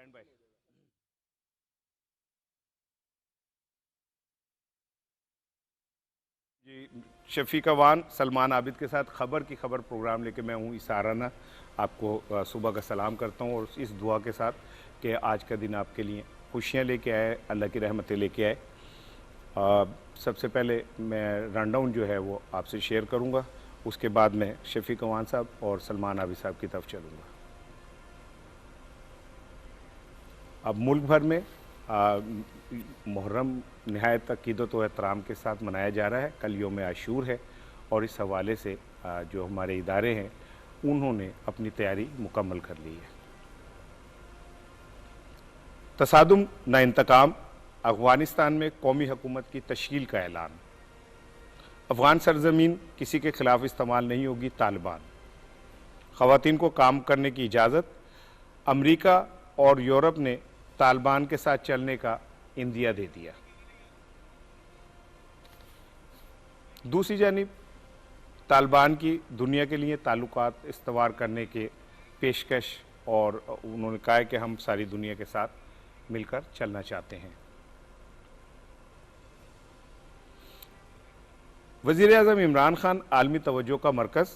Stand by. जी, शफीक अवान सलमान आबिद के साथ खबर की खबर प्रोग्राम लेके मैं हूँ इसाराना। आपको सुबह का सलाम करता हूँ और इस दुआ के साथ कि आज का दिन आपके लिए खुशियाँ लेके आए, अल्लाह की रहमतें लेके आए। सबसे पहले मैं रनडाउन जो है वो आपसे शेयर करूँगा, उसके बाद मैं शफीक अवान साहब और सलमान आबिद साहब की तरफ चलूँगा। अब मुल्क भर में मुहर्रम नहायत अक़ीदत व एहतराम के साथ मनाया जा रहा है। कल यौम आशूर है और इस हवाले से जो हमारे इदारे हैं उन्होंने अपनी तैयारी मुकम्मल कर ली है। तसादुम न इंतकाम, अफ़गानिस्तान में कौमी हुकूमत की तश्कील का ऐलान। अफ़गान सरजमीन किसी के खिलाफ इस्तेमाल नहीं होगी, तालिबान। ख़वातीन को काम करने की इजाज़त। अमरीका और यूरोप ने तालिबान के साथ चलने का इंदिया दे दिया। दूसरी जानिब तालिबान की दुनिया के लिए ताल्लुकात इस्तवार करने के पेशकश, और उन्होंने कहा है कि हम सारी दुनिया के साथ मिलकर चलना चाहते हैं। वज़ीर-ए-आज़म इमरान खान आलमी तवज्जो का मरकज़।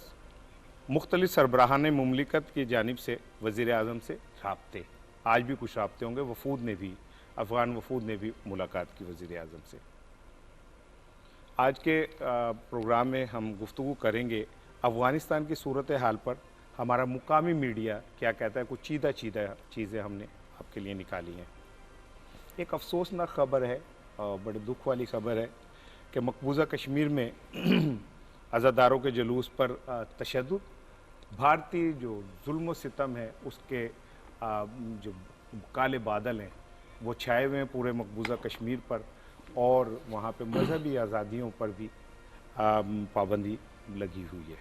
मुख्तलिफ सरबराहान मुमलिकत की जानिब से वज़ीर-ए-आज़म से राब्ते, आज भी कुछ राब्ते होंगे। वफूद ने भी, अफ़गान वफूद ने भी मुलाकात की वज़ीर-ए-आज़म से। आज के प्रोग्राम में हम गुफ्तगू करेंगे अफ़गानिस्तान की सूरत हाल पर। हमारा मुकामी मीडिया क्या कहता है, कुछ चीदा चीज़ें हमने आपके लिए निकाली हैं। एक अफसोसनाक ख़बर है, बड़े दुख वाली ख़बर है कि मकबूजा कश्मीर में अज़ादारों के जुलूस पर तशद्दुद, भारतीय जो जुल्म सितम है उसके जो काले बादल हैं वो छाए हुए हैं पूरे मकबूजा कश्मीर पर, और वहाँ पे मजहबी आज़ादियों पर भी पाबंदी लगी हुई है।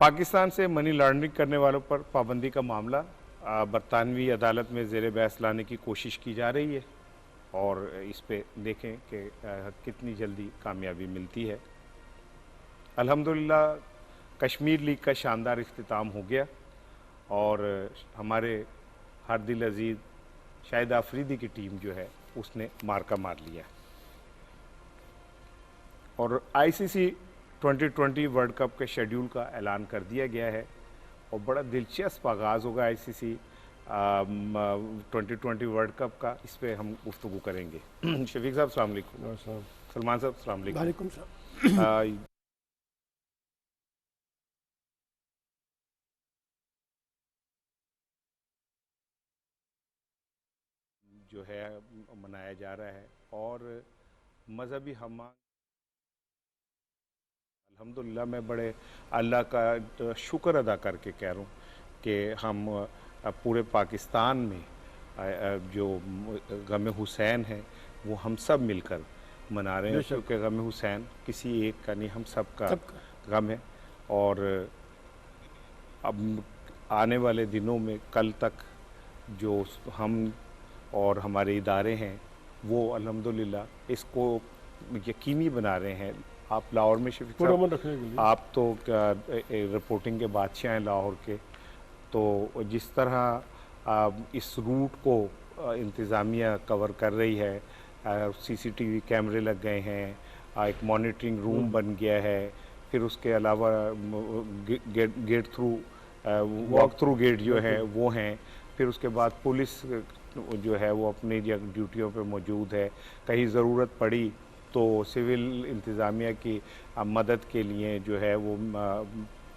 पाकिस्तान से मनी लॉन्ड्रिंग करने वालों पर पाबंदी का मामला बरतानवी अदालत में ज़ेर बहस लाने की कोशिश की जा रही है, और इस पे देखें कि कितनी जल्दी कामयाबी मिलती है। अल्हम्दुलिल्लाह कश्मीर लीग का शानदार इख्तिताम हो गया और हमारे हर दिल अजीज़ शाहिद आफरीदी की टीम जो है उसने मार्का मार लिया। और आईसीसी 2020 वर्ल्ड कप के शेड्यूल का ऐलान कर दिया गया है और बड़ा दिलचस्प आगाज़ होगा आईसीसी 2020 वर्ल्ड कप का। इस पे हम गुफ्तगू करेंगे। शफीक साहब अस्सलाम वालेकुम। सलमान साहब अस्सलाम वालेकुम। जो है मनाया जा रहा है और मजहबी हम अल्हम्दुलिल्लाह मैं बड़े अल्लाह का शुक्र अदा करके कह रहा हूँ कि हम पूरे पाकिस्तान में जो गम हुसैन है वो हम सब मिलकर मना रहे हैं, क्योंकि गम हुसैन किसी एक का नहीं, हम सब का गम है। और अब आने वाले दिनों में कल तक जो हम और हमारे इदारे हैं वो अल्हम्दुलिल्लाह इसको यकीनी बना रहे हैं। आप लाहौर में शफीक साहब, आप तो रिपोर्टिंग के बादशाह हैं लाहौर के, तो जिस तरह इस रूट को इंतज़ामिया कवर कर रही है, सीसीटीवी कैमरे लग गए हैं, एक मॉनिटरिंग रूम बन गया है, फिर उसके अलावा gate through walk through gate जो है वो हैं, फिर उसके बाद पुलिस जो है वो अपनी ड्यूटियों पे मौजूद है। कहीं ज़रूरत पड़ी तो सिविल इंतज़ामिया की मदद के लिए जो है वो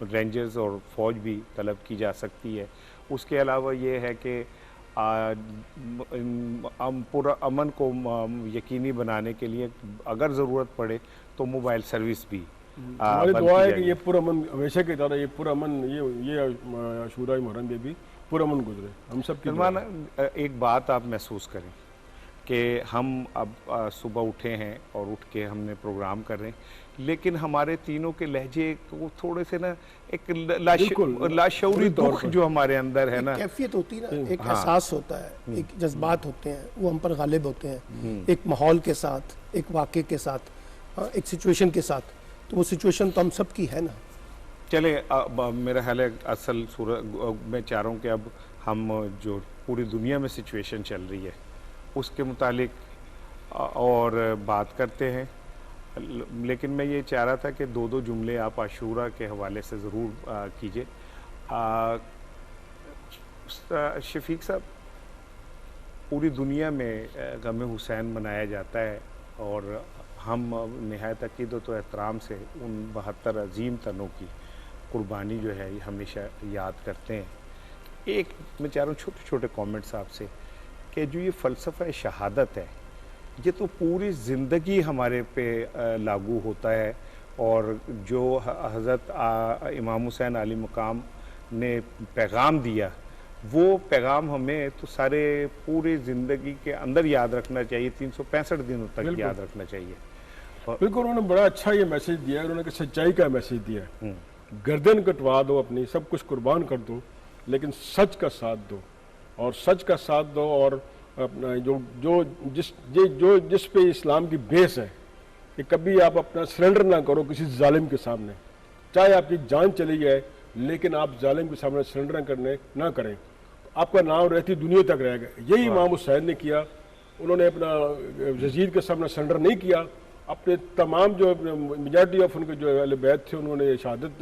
रेंजर्स और फ़ौज भी तलब की जा सकती है। उसके अलावा ये है कि पूरा अमन को यकीनी बनाने के लिए अगर ज़रूरत पड़े तो मोबाइल सर्विस भी हमारी दुआ है कि ये पूरा अमन हमेशा की तरह ये पूरा अमन ये आशूरा मुहर्रम में भी पूरा अमन गुजरे, हम सब की। सलमान, एक बात आप महसूस करें कि हम अब सुबह उठे हैं और उठ के हमने प्रोग्राम कर रहे हैं, लेकिन हमारे तीनों के लहजे को थोड़े से ना एक लाशऊरी दुख जो हमारे अंदर है ना, कैफियत होती है ना, एक एहसास होता है, एक जज्बात होते हैं, वो हम पर गालिब होते हैं, एक माहौल के साथ, एक वाक़े के साथ, एक सिचुएशन के साथ। तो वो सिचुएशन तो हम सब की है ना। चले अब मेरा ख्याल है असल सूरत मैं चाह रहा हूँ कि अब हम जो पूरी दुनिया में सिचुएशन चल रही है उसके मुतालिक और बात करते हैं। लेकिन मैं ये चाह रहा था कि दो दो जुमले आप आशूरा के हवाले से ज़रूर कीजिए। शफीक साहब, पूरी दुनिया में गम हुसैन मनाया जाता है और हम नहायत अक़ीदत व एहतराम से उन 72 अजीम तनों की कुर्बानी जो है हमेशा याद करते हैं। एक मैं चाह रहा हूँ छोटे छोटे कमेंट्स आपसे कि जो ये फ़लसफ़ा शहादत है ये तो पूरी ज़िंदगी हमारे पे लागू होता है और जो हज़रत इमाम हुसैन आली मकाम ने पैगाम दिया वो पैगाम हमें तो सारे पूरी ज़िंदगी के अंदर याद रखना चाहिए, 365 दिनों तक याद रखना चाहिए। बिल्कुल, उन्होंने बड़ा अच्छा ये मैसेज दिया है, उन्होंने सच्चाई का मैसेज दिया है। गर्दन कटवा दो अपनी, सब कुछ कुर्बान कर दो, लेकिन सच का साथ दो और सच का साथ दो और अपना जिस पे इस्लाम की बेस है कि कभी आप अपना सरेंडर ना करो किसी जालिम के सामने, चाहे आपकी जान चली जाए लेकिन आप जालिम के सामने सरेंडर ना करें, आपका नाम रहती दुनिया तक रहेगा। यही इमाम हुसैन ने किया। उन्होंने अपना यजीद के सामने सरेंडर नहीं किया, अपने तमाम जो मेजॉरिटी ऑफ उनके जो अहले बैत थे उन्होंने शहादत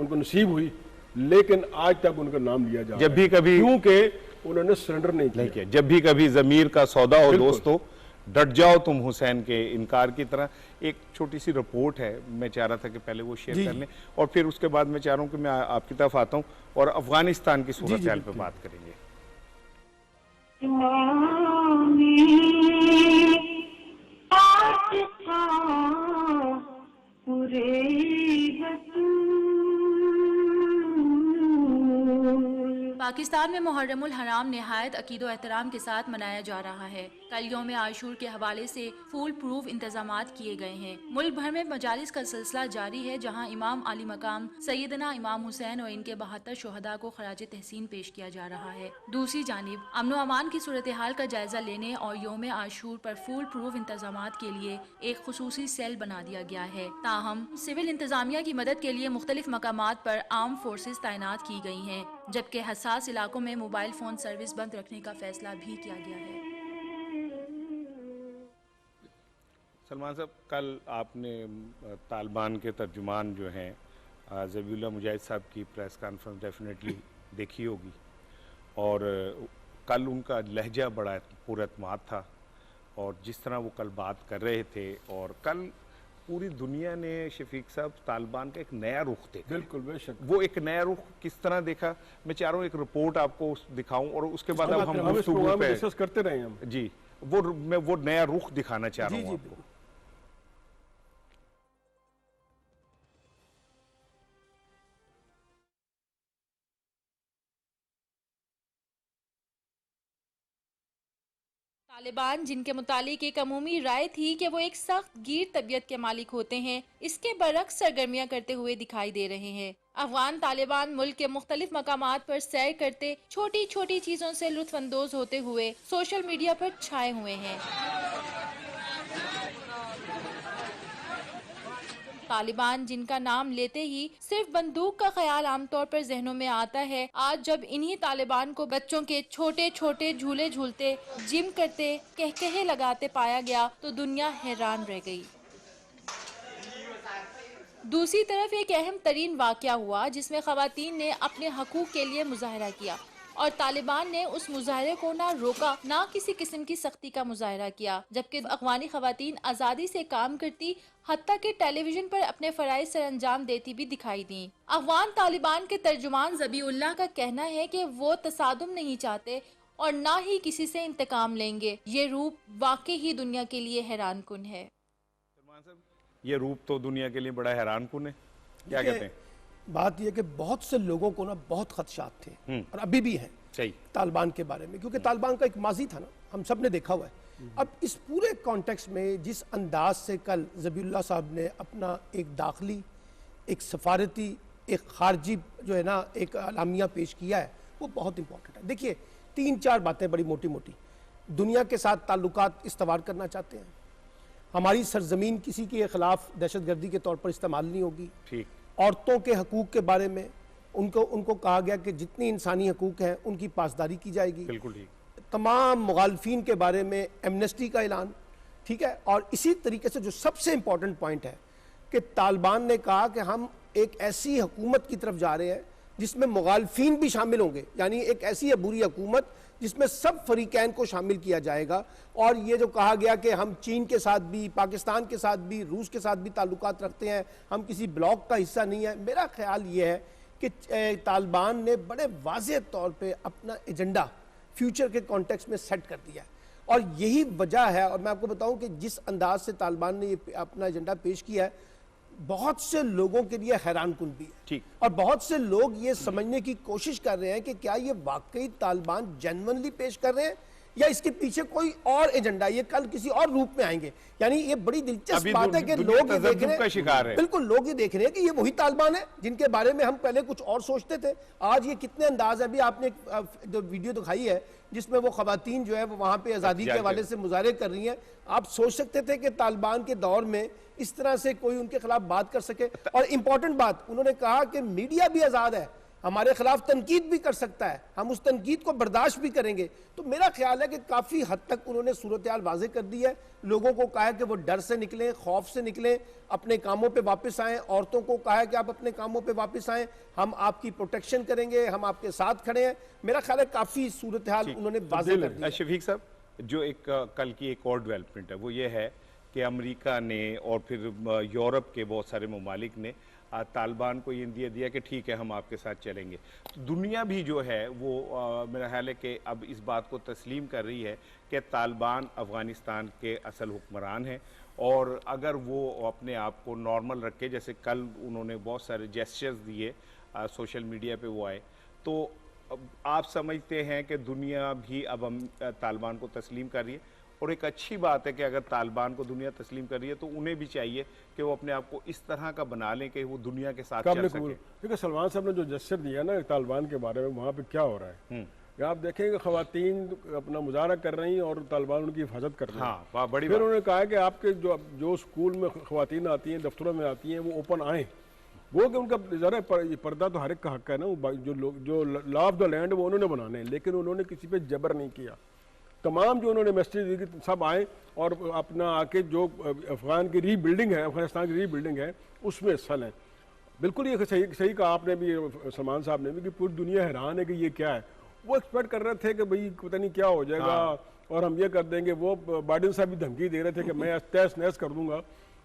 उनको नसीब हुई, लेकिन आज तक उनका नाम लिया जा जब भी कभी क्योंकि उन्होंने सरेंडर नहीं किया। जब भी कभी ज़मीर का सौदा हो दोस्तों, डट जाओ तुम हुसैन के इनकार की तरह। एक छोटी सी रिपोर्ट है, मैं चाह रहा था कि पहले वो शेयर कर लें और फिर उसके बाद मैं चाह रहा हूँ कि मैं आपकी तरफ आता हूँ और अफगानिस्तान की सूरत हाल पे बात करेंगे। पाकिस्तान में मुहर्रमुल हराम निहायत अकीदो एहतराम के साथ मनाया जा रहा है। कल यौम आशूर के हवाले से फुल प्रूफ इंतजामात किए गए हैं। मुल्क भर में मजालिस का सिलसिला जारी है, जहां इमाम आली मकाम सैयदना इमाम हुसैन और इनके 72 शुहदा को खराज तहसीन पेश किया जा रहा है। दूसरी जानिब अमन व अमान की सूरत हाल का जायजा लेने और यौम आशूर पर फुल प्रूफ इंतजामात के लिए एक खुसूसी सेल बना दिया गया है। ताहम सिविल इंतजामिया की मदद के लिए मुख्तलिफ मकामात पर आर्म फोर्सेज तैनात की गई हैं, जबकि हसास इलाकों में मोबाइल फोन सर्विस बंद रखने का फैसला भी किया गया है। सलमान साहब, कल आपने तालिबान के तर्जुमान जो हैं ज़बीउल्लाह मुजाहिद साहब की प्रेस कॉन्फ्रेंस डेफिनेटली देखी होगी और कल उनका लहजा बड़ा पुरअतमाद था और जिस तरह वो कल बात कर रहे थे और कल पूरी दुनिया ने शफीक साहब तालिबान का एक नया रुख देखा। बिल्कुल, बेशक। वो एक नया रुख किस तरह देखा, मैं चाह रहा हूँ एक रिपोर्ट आपको दिखाऊं और उसके बाद अब हम गुफ्तगू पे डिस्कस करते रहे हम। जी, मैं वो नया रुख दिखाना चाह रहा हूँ आपको। तालिबान, जिनके मुतालिक एक अमूमी राय थी कि वो एक सख्त गिर तबीयत के मालिक होते हैं, इसके बरक्स सरगर्मियां करते हुए दिखाई दे रहे हैं। अफगान तालिबान मुल्क के मुख्तलिफ मकामात पर सैर करते, छोटी छोटी चीजों से लुत्फानंदोज होते हुए सोशल मीडिया पर छाए हुए हैं। तालिबान, जिनका नाम लेते ही सिर्फ बंदूक का ख्याल आमतौर पर जहनों में आता है, आज जब इन्हीं तालिबान को बच्चों के छोटे छोटे झूले झूलते, जिम करते, कहकहे लगाते पाया गया तो दुनिया हैरान रह गई। दूसरी तरफ एक अहम तरीन वाकया हुआ जिसमें खवातीन ने अपने हकूक के लिए मुजाहरा किया और तालिबान ने उस मुजाहरे को ना रोका, ना किसी किस्म की सख्ती का मुजाहरा किया, जबकि अफगानी खवातीन आज़ादी से काम करती, हत्ता के टेलीविजन पर अपने फराइज सर अंजाम देती भी दिखाई दी। अफगान तालिबान के तर्जुमान ज़बीउल्लाह का कहना है कि वो तसादुम नहीं चाहते और ना ही किसी से इंतकाम लेंगे। ये रूप वाकई ही दुनिया के लिए हैरान कुन है। ये रूप तो दुनिया के लिए बड़ा हैरान कुन है, क्या कहते हैं? बात यह कि बहुत से लोगों को ना बहुत खदशात थे और अभी भी हैं सही तालिबान के बारे में, क्योंकि तालिबान का एक माजी था ना, हम सब ने देखा हुआ है। अब इस पूरे कॉन्टेक्स्ट में जिस अंदाज से कल ज़बीउल्लाह साहब ने अपना एक दाखिली, एक सफारती, एक खारजी जो है ना एक अलामिया पेश किया है, वो बहुत इंपॉर्टेंट है। देखिए, 3-4 बातें बड़ी मोटी मोटी। दुनिया के साथ ताल्लुकात इस्तवार करना चाहते हैं, हमारी सरजमीन किसी के खिलाफ दहशतगर्दी के तौर पर इस्तेमाल नहीं होगी, ठीक। औरतों के हकूक़ के बारे में उनको कहा गया कि जितनी इंसानी हकूक़ हैं उनकी पासदारी की जाएगी। बिल्कुल ठीक। तमाम मुखालफिन के बारे में एमनेस्टी का ऐलान, ठीक है। और इसी तरीके से जो सबसे इंपॉर्टेंट पॉइंट है कि तालिबान ने कहा कि हम एक ऐसी हुकूमत की तरफ जा रहे हैं जिसमें मुखालफिन भी शामिल होंगे, यानी एक ऐसी बुरी हुकूमत जिसमें सब फरीकैन को शामिल किया जाएगा। और ये जो कहा गया कि हम चीन के साथ भी, पाकिस्तान के साथ भी, रूस के साथ भी ताल्लुकात रखते हैं, हम किसी ब्लॉक का हिस्सा नहीं है, मेरा ख्याल ये है कि तालिबान ने बड़े वाज़ेह तौर पे अपना एजेंडा फ्यूचर के कॉन्टेक्स्ट में सेट कर दिया है। और यही वजह है, और मैं आपको बताऊं कि जिस अंदाज से तालिबान ने ये अपना एजेंडा पेश किया है, बहुत से लोगों के लिए हैरान कुन भी है। ठीक। और बहुत से लोग ये समझने की कोशिश कर रहे हैं कि क्या ये वाकई तालिबान जेन्युइनली पेश कर रहे हैं या इसके पीछे कोई और एजेंडा, ये कल किसी और रूप में आएंगे। यानी ये बड़ी दिलचस्प बात है कि लोग ये देख रहे हैं, बिल्कुल लोग ये देख रहे हैं कि ये वही तालिबान है जिनके बारे में हम पहले कुछ और सोचते थे। आज ये कितने अंदाज है, अभी आपने जो वीडियो दिखाई है जिसमें वो खवातीन जो है वो वहां पे आज़ादी के हवाले से मुजाहरे कर रही हैं, आप सोच सकते थे कि तालिबान के दौर में इस तरह से कोई उनके खिलाफ बात कर सके। और इंपॉर्टेंट बात उन्होंने कहा कि मीडिया भी आज़ाद है, हमारे खिलाफ तनकीद भी कर सकता है, हम उस तनकीद को बर्दाश्त भी करेंगे। तो मेरा ख्याल है कि काफ़ी हद तक उन्होंने सूरत हाल वाज़ेह कर दी है। लोगों को कहा है कि वो डर से निकलें, खौफ से निकलें, अपने कामों पे वापस आएँ। औरतों को कहा है कि आप अपने कामों पे वापस आएँ, हम आपकी प्रोटेक्शन करेंगे, हम आपके साथ खड़े हैं। मेरा ख्याल है काफ़ी सूरत हाल उन्होंने वाज़ेह कर दी। शफीक साहब, जो एक कल की एक और डेवलपमेंट है वो ये है कि अमेरिका ने और फिर यूरोप के बहुत सारे ममालिक ने तालिबान को ये इंदिया दिया कि ठीक है हम आपके साथ चलेंगे। तो दुनिया भी जो है वो मेरा ख्याल है कि अब इस बात को तस्लीम कर रही है कि तालिबान अफ़गानिस्तान के असल हुक्मरान हैं, और अगर वो अपने आप को नॉर्मल रखे, जैसे कल उन्होंने बहुत सारे जेस्चर्स दिए सोशल मीडिया पे वो आए, तो आप समझते हैं कि दुनिया भी अब तालिबान को तस्लीम कर रही है। और एक अच्छी बात है कि अगर तालिबान को दुनिया तस्लीम कर रही है तो उन्हें भी चाहिए कि वो अपने आप को इस तरह का बना लें कि वो दुनिया के साथ चल सके। क्योंकि सलमान साहब ने जो जेस्चर दिया ना तालिबान के बारे में, वहाँ पे क्या हो रहा है आप देखेंगे, खवातीन अपना मुजाहरा कर रही हैं और तालिबान उनकी हिफाजत कर रहे हैं। हाँ, बड़ी फिर उन्होंने कहा कि आपके जो स्कूल में खवातीन आती हैं, दफ्तरों में आती हैं, वो ओपन आएँ। वो कि उनका ज़रा पर्दा तो हर एक का हक है ना, जो लॉ ऑफ द लैंड वो उन्होंने बनाने, लेकिन उन्होंने किसी पे जबर नहीं किया। तमाम जो उन्होंने मैसेज दी कि सब आए और अपना आके जो अफगान की रीबिल्डिंग है, अफगानिस्तान की रीबिल्डिंग है, उसमें हिस्सा लें। बिल्कुल ये सही कहा आपने भी, सलमान साहब ने भी, कि पूरी दुनिया हैरान है कि ये क्या है। वो एक्सपेक्ट कर रहे थे कि भाई पता नहीं क्या हो जाएगा और हम ये कर देंगे। वो बाइडेन साहब भी धमकी दे रहे थे कि मैं तहस नहस कर दूंगा।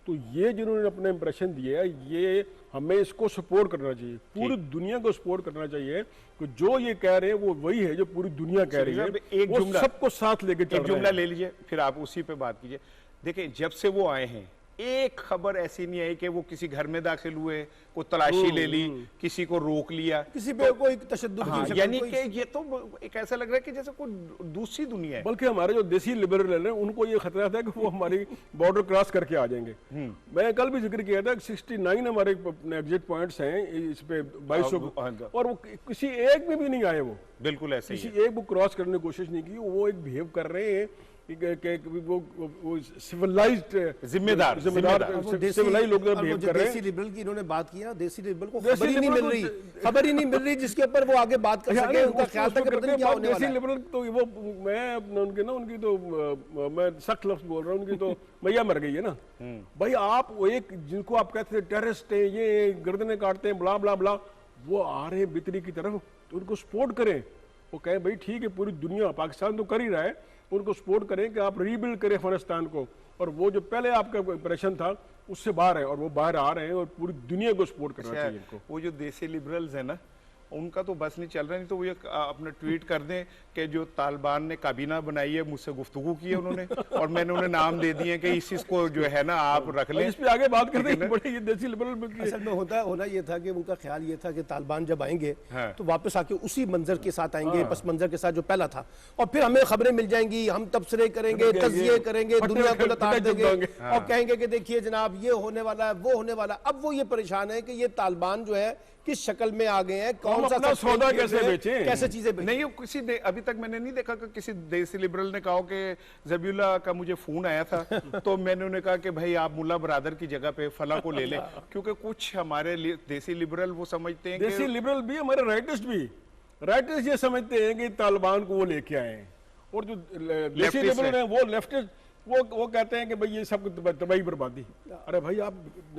तो ये जिन्होंने अपने इंप्रेशन दिए है, ये हमें इसको सपोर्ट करना चाहिए, पूरी दुनिया को सपोर्ट करना चाहिए कि जो ये कह रहे हैं वो वही है जो पूरी दुनिया कह रही है। एक जुमला सबको साथ लेके चल रहे हैं। एक जुमला ले लीजिए, फिर आप उसी पे बात कीजिए। देखिए, जब से वो आए हैं एक खबर ऐसी नहीं आई कि वो किसी घर में दाखिल हुए, को तलाशी ले ली, किसी को रोक लिया, किसी पे कोई तशद्दुद। हाँ, यानी कि ये तो एक ऐसा लग रहा है कि जैसे कोई दूसरी दुनिया है। बल्कि हमारे जो देसी लिबरल हैं उनको ये खतरा था कि वो हमारी बॉर्डर क्रॉस करके आ जाएंगे। मैंने कल भी जिक्र किया था कि 69 हमारे एग्जिट पॉइंट्स हैं इस पे 2200, और वो किसी एक में भी नहीं आए। वो बिल्कुल ऐसे किसी एक वो क्रॉस करने की कोशिश नहीं की। वो एक बिहेव कर रहे हैं वो सिविलाइज्ड जिम्मेदार सिविलाइज्ड लोग बिहेव कर रहे हैं। देसी लिबरल की इन्होंने बात की ना, देसी लिबरल को खबर ही नहीं मिल रही, खबर ही नहीं मिल रही जिसके ऊपर वो आगे बात कर सके। उनका ख्याल था कि पता नहीं क्या होने वाला है। देसी लिबरल तो वो मैं उनकी तो मैं सख्त लफ्ज बोल रहा हूँ, उनकी तो मैया मर गई है ना भाई। आप वो एक जिनको आप कहते थे टेररिस्ट है, ये गर्दनें काटते हैं, ब्ला ब्ला ब्ला, वो आ रहे हैं बितरी की तरफ, तो उनको सपोर्ट करें। वो कहें भाई ठीक है, पूरी दुनिया, पाकिस्तान तो कर ही रहा है, उनको सपोर्ट करें कि आप रीबिल्ड करें अफगानिस्तान को। और वो जो पहले आपका इंप्रेशन था उससे बाहर है, और वो बाहर आ रहे हैं, और पूरी दुनिया को सपोर्ट करना चाहिए इनको। वो जो देसी लिबरल्स है ना, उनका तो बस नहीं चल रहा। नहीं तो वो ये अपना ट्वीट कर दें कि जो तालिबान ने काबीना बनाई है, मुझसे गुफ्तगू की है उन्होंने और मैंने उन्हें नाम दे दिए कि इस को जो है ना आप रख लें। इस पे आगे बात करते हैं, बड़े ये देसी लिबरल असल में होना ये था कि उनका ख्याल ये था कि तालिबान जब आएंगे तो वापस आके उसी मंजर के साथ आएंगे, पस मंजर के साथ जो पहला था, और फिर हमें खबरें मिल जाएंगी, हम तबसरे करेंगे, तज़किये करेंगे, दुनिया को लताड़ देंगे और कहेंगे कि देखिए जनाब ये होने वाला है, वो होने वाला। अब वो ये परेशान है कि ये तालिबान जो है किस शक्ल में आ गए हैं, कौन सा अपना सौदा sustain कैसे किए हुए, बेचें? कैसे चीजें बेचें। नहीं, किसी अभी तक मैंने नहीं देखा कि किसी देसी लिबरल ने कहा कि ज़बीउल्लाह का मुझे फोन आया था तो मैंने उन्हें कहा कि भाई आप मुल्ला बरादर की जगह पे फला को ले लें, क्योंकि कुछ हमारे देसी लिबरल वो समझते हैं देसी कि लिबरल भी, हमारे राइटिस्ट भी, राइटिस्ट ये समझते हैं कि तालिबान को वो लेके आए हैं, और जो देसी Leftist लिबरल हैं वो लेफ्टिस्ट, वो कहते हैं कि भाई ये सब तबाही बर्बादी। अरे भाई आप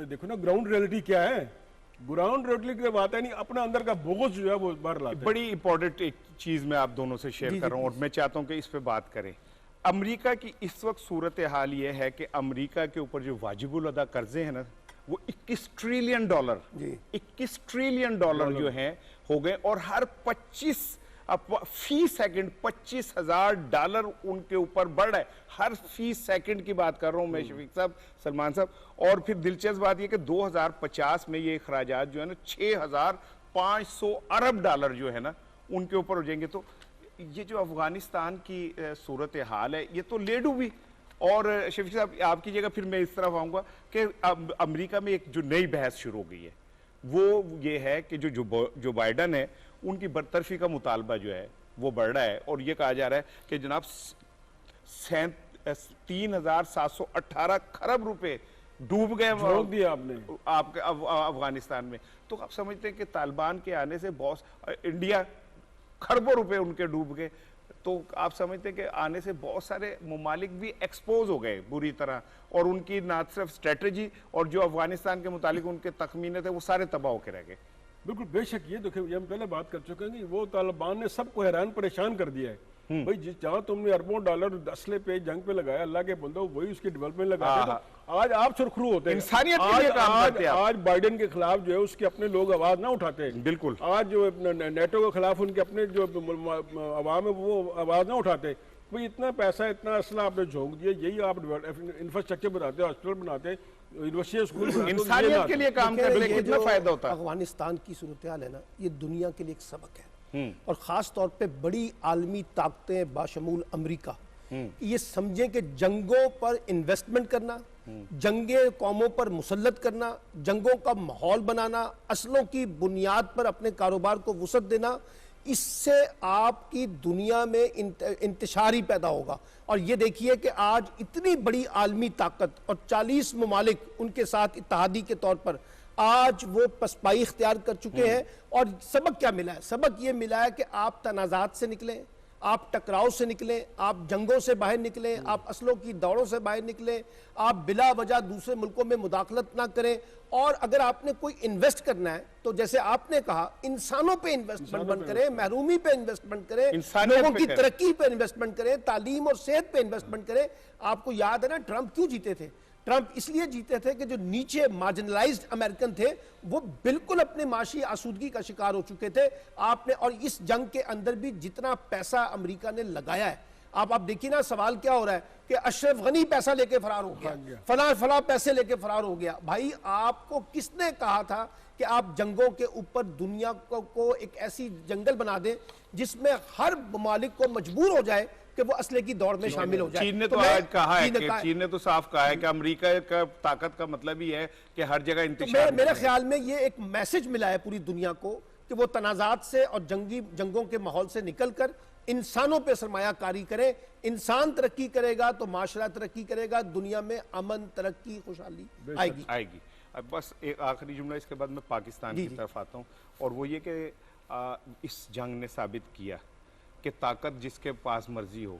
देखो ना ग्राउंड रियलिटी क्या है, ग्राउंड रियलिटी की बात है नहीं, अपना अंदर का बोझ जो है वो बाहर लाते हैं। बड़ी इंपॉर्टेंट एक चीज मैं आप दोनों से शेयर कर रहा हूं और मैं चाहता हूं कि इस पे बात करें। अमेरिका की इस वक्त सूरत हाल ये है कि अमेरिका के ऊपर जो वाजिबुल अदा कर्जे हैं ना वो 21 ट्रिलियन डॉलर, 21 ट्रिलियन डॉलर जो हैं हो गए, और हर 25 फी सेकंड $25,000 उनके ऊपर बढ़ रहा है। हर फी सेकंड की बात कर रहा हूं मैं शफीक साहब, सलमान साहब। और फिर दिलचस्प बात यह कि 2050 में ये अखराजात जो है ना $6,500 अरब जो है ना उनके ऊपर हो जाएंगे। तो ये जो अफगानिस्तान की सूरत हाल है ये तो ले डूबी। और शफीक साहब आपकी जगह फिर मैं इस तरफ आऊंगा कि अमेरिका में एक जो नई बहस शुरू हो गई है वो ये है कि जो बाइडन है उनकी बरतरफी का मुतालबा जो है वो बढ़ रहा है, और ये कहा जा रहा है कि जनाब 3,718 खरब रुपए डूब गए जोड़ दिया आपने आपके अफगानिस्तान में। तो आप समझते हैं कि तालिबान के आने से बहुत इंडिया खरबों रुपए उनके डूब गए। तो आप समझते हैं कि आने से बहुत सारे ममालिक भी एक्सपोज हो गए बुरी तरह, और उनकी ना सिर्फ स्ट्रेटजी और जो अफगानिस्तान के मुतालिक उनके तखमीने थे वो सारे तबाह होकर रह गए। बिल्कुल बेशक, ये देखिए ये हम पहले बात कर चुके हैं कि वो तालिबान ने सबको हैरान परेशान कर दिया है। भाई जिस जहां तुमने अरबों डॉलर असले पे जंग पे लगाया, अल्लाह के बंदो वही उसकी डेवलपमेंट लगाते हैं। तो आज आप सुरखरू होते हैं, इंसानियत के लिए काम करते हैं आप। आज बाइडेन के खिलाफ जो है उसके अपने लोग आवाज ना उठाते। बिल्कुल। आज जो नेटो के खिलाफ उनके अपने जो अवाम है वो आवाज ना उठाते। भाई इतना पैसा इतना असला आपने झोंक दिया, यही आप इंफ्रास्ट्रक्चर बनाते, हॉस्पिटल बनाते, यूनिवर्सिटी स्कूल बनाते, इंसानियत के लिए काम करने ये कितना जो फायदा होता है। अफगानिस्तान की सूरत हाल है ना, ये दुनिया के लिए एक सबक है, और खास तौर पे बड़ी आलमी ताकतें बाशमूल अमेरिका ये समझें कि जंगों पर इन्वेस्टमेंट करना, जंगे कौमों पर मुसल्लत करना, जंगों का माहौल बनाना, असलों की बुनियाद पर अपने कारोबार को वुसअत देना, इससे आपकी दुनिया में इंतशार ही पैदा होगा। और ये देखिए कि आज इतनी बड़ी आलमी ताकत और 40 ममालिक उनके साथ इत्तेहादी के तौर पर आज वो पसपाई इख्तियार कर चुके हैं। और सबक क्या मिला है? सबक ये मिला है कि आप तनाज़ात से निकलें, आप टकराव से निकलें, आप जंगों से बाहर निकलें, आप असलों की दौड़ों से बाहर निकलें, आप बिला वजह दूसरे मुल्कों में मुदाखलत ना करें। और अगर आपने कोई इन्वेस्ट करना है तो जैसे आपने कहा इंसानों पे इन्वेस्टमेंट बंद करें, महरूमी पे इन्वेस्टमेंट करें, लोगों की तरक्की पे इन्वेस्टमेंट करें, तालीम और सेहत पे इन्वेस्टमेंट करें। आपको याद है ना ट्रंप क्यों जीते थे? ट्रंप इसलिए जीते थे कि जो नीचे मार्जिनलाइज्ड अमेरिकन थे वो बिल्कुल अपने माशी आसूदगी का शिकार हो चुके थे। आपने और इस जंग के अंदर भी जितना पैसा अमेरिका ने लगाया है, आप देखिए ना सवाल क्या हो रहा है कि अशरफ गनी पैसा लेके फरार हो गया, फला पैसे लेके फरार हो गया। भाई आपको किसने कहा था कि आप जंगों के ऊपर दुनिया को एक ऐसी जंगल बना दें जिसमें हर ममालिक को मजबूर हो जाए कि वो असले की दौड़ में शामिल हो जाए? चीन ने तो आज कहा है कि चीन ने तो साफ कहा है कि अमेरिका का ताकत का मतलब ही है कि हर जगह इंतशार। मेरे ख्याल में ये एक मैसेज मिला है पूरी दुनिया को कि वो तनाजात से और जंगों के माहौल से निकलकर इंसानों पे सरमायाकारी करें। इंसान तरक्की करेगा तो माशरा तरक्की करेगा, दुनिया में अमन, तरक्की, खुशहाली आएगी। अब बस एक आखिरी जुमला, इसके बाद मैं पाकिस्तान की तरफ आता हूँ, और वो ये कि इस जंग ने साबित किया कि ताकत जिसके पास मर्जी हो,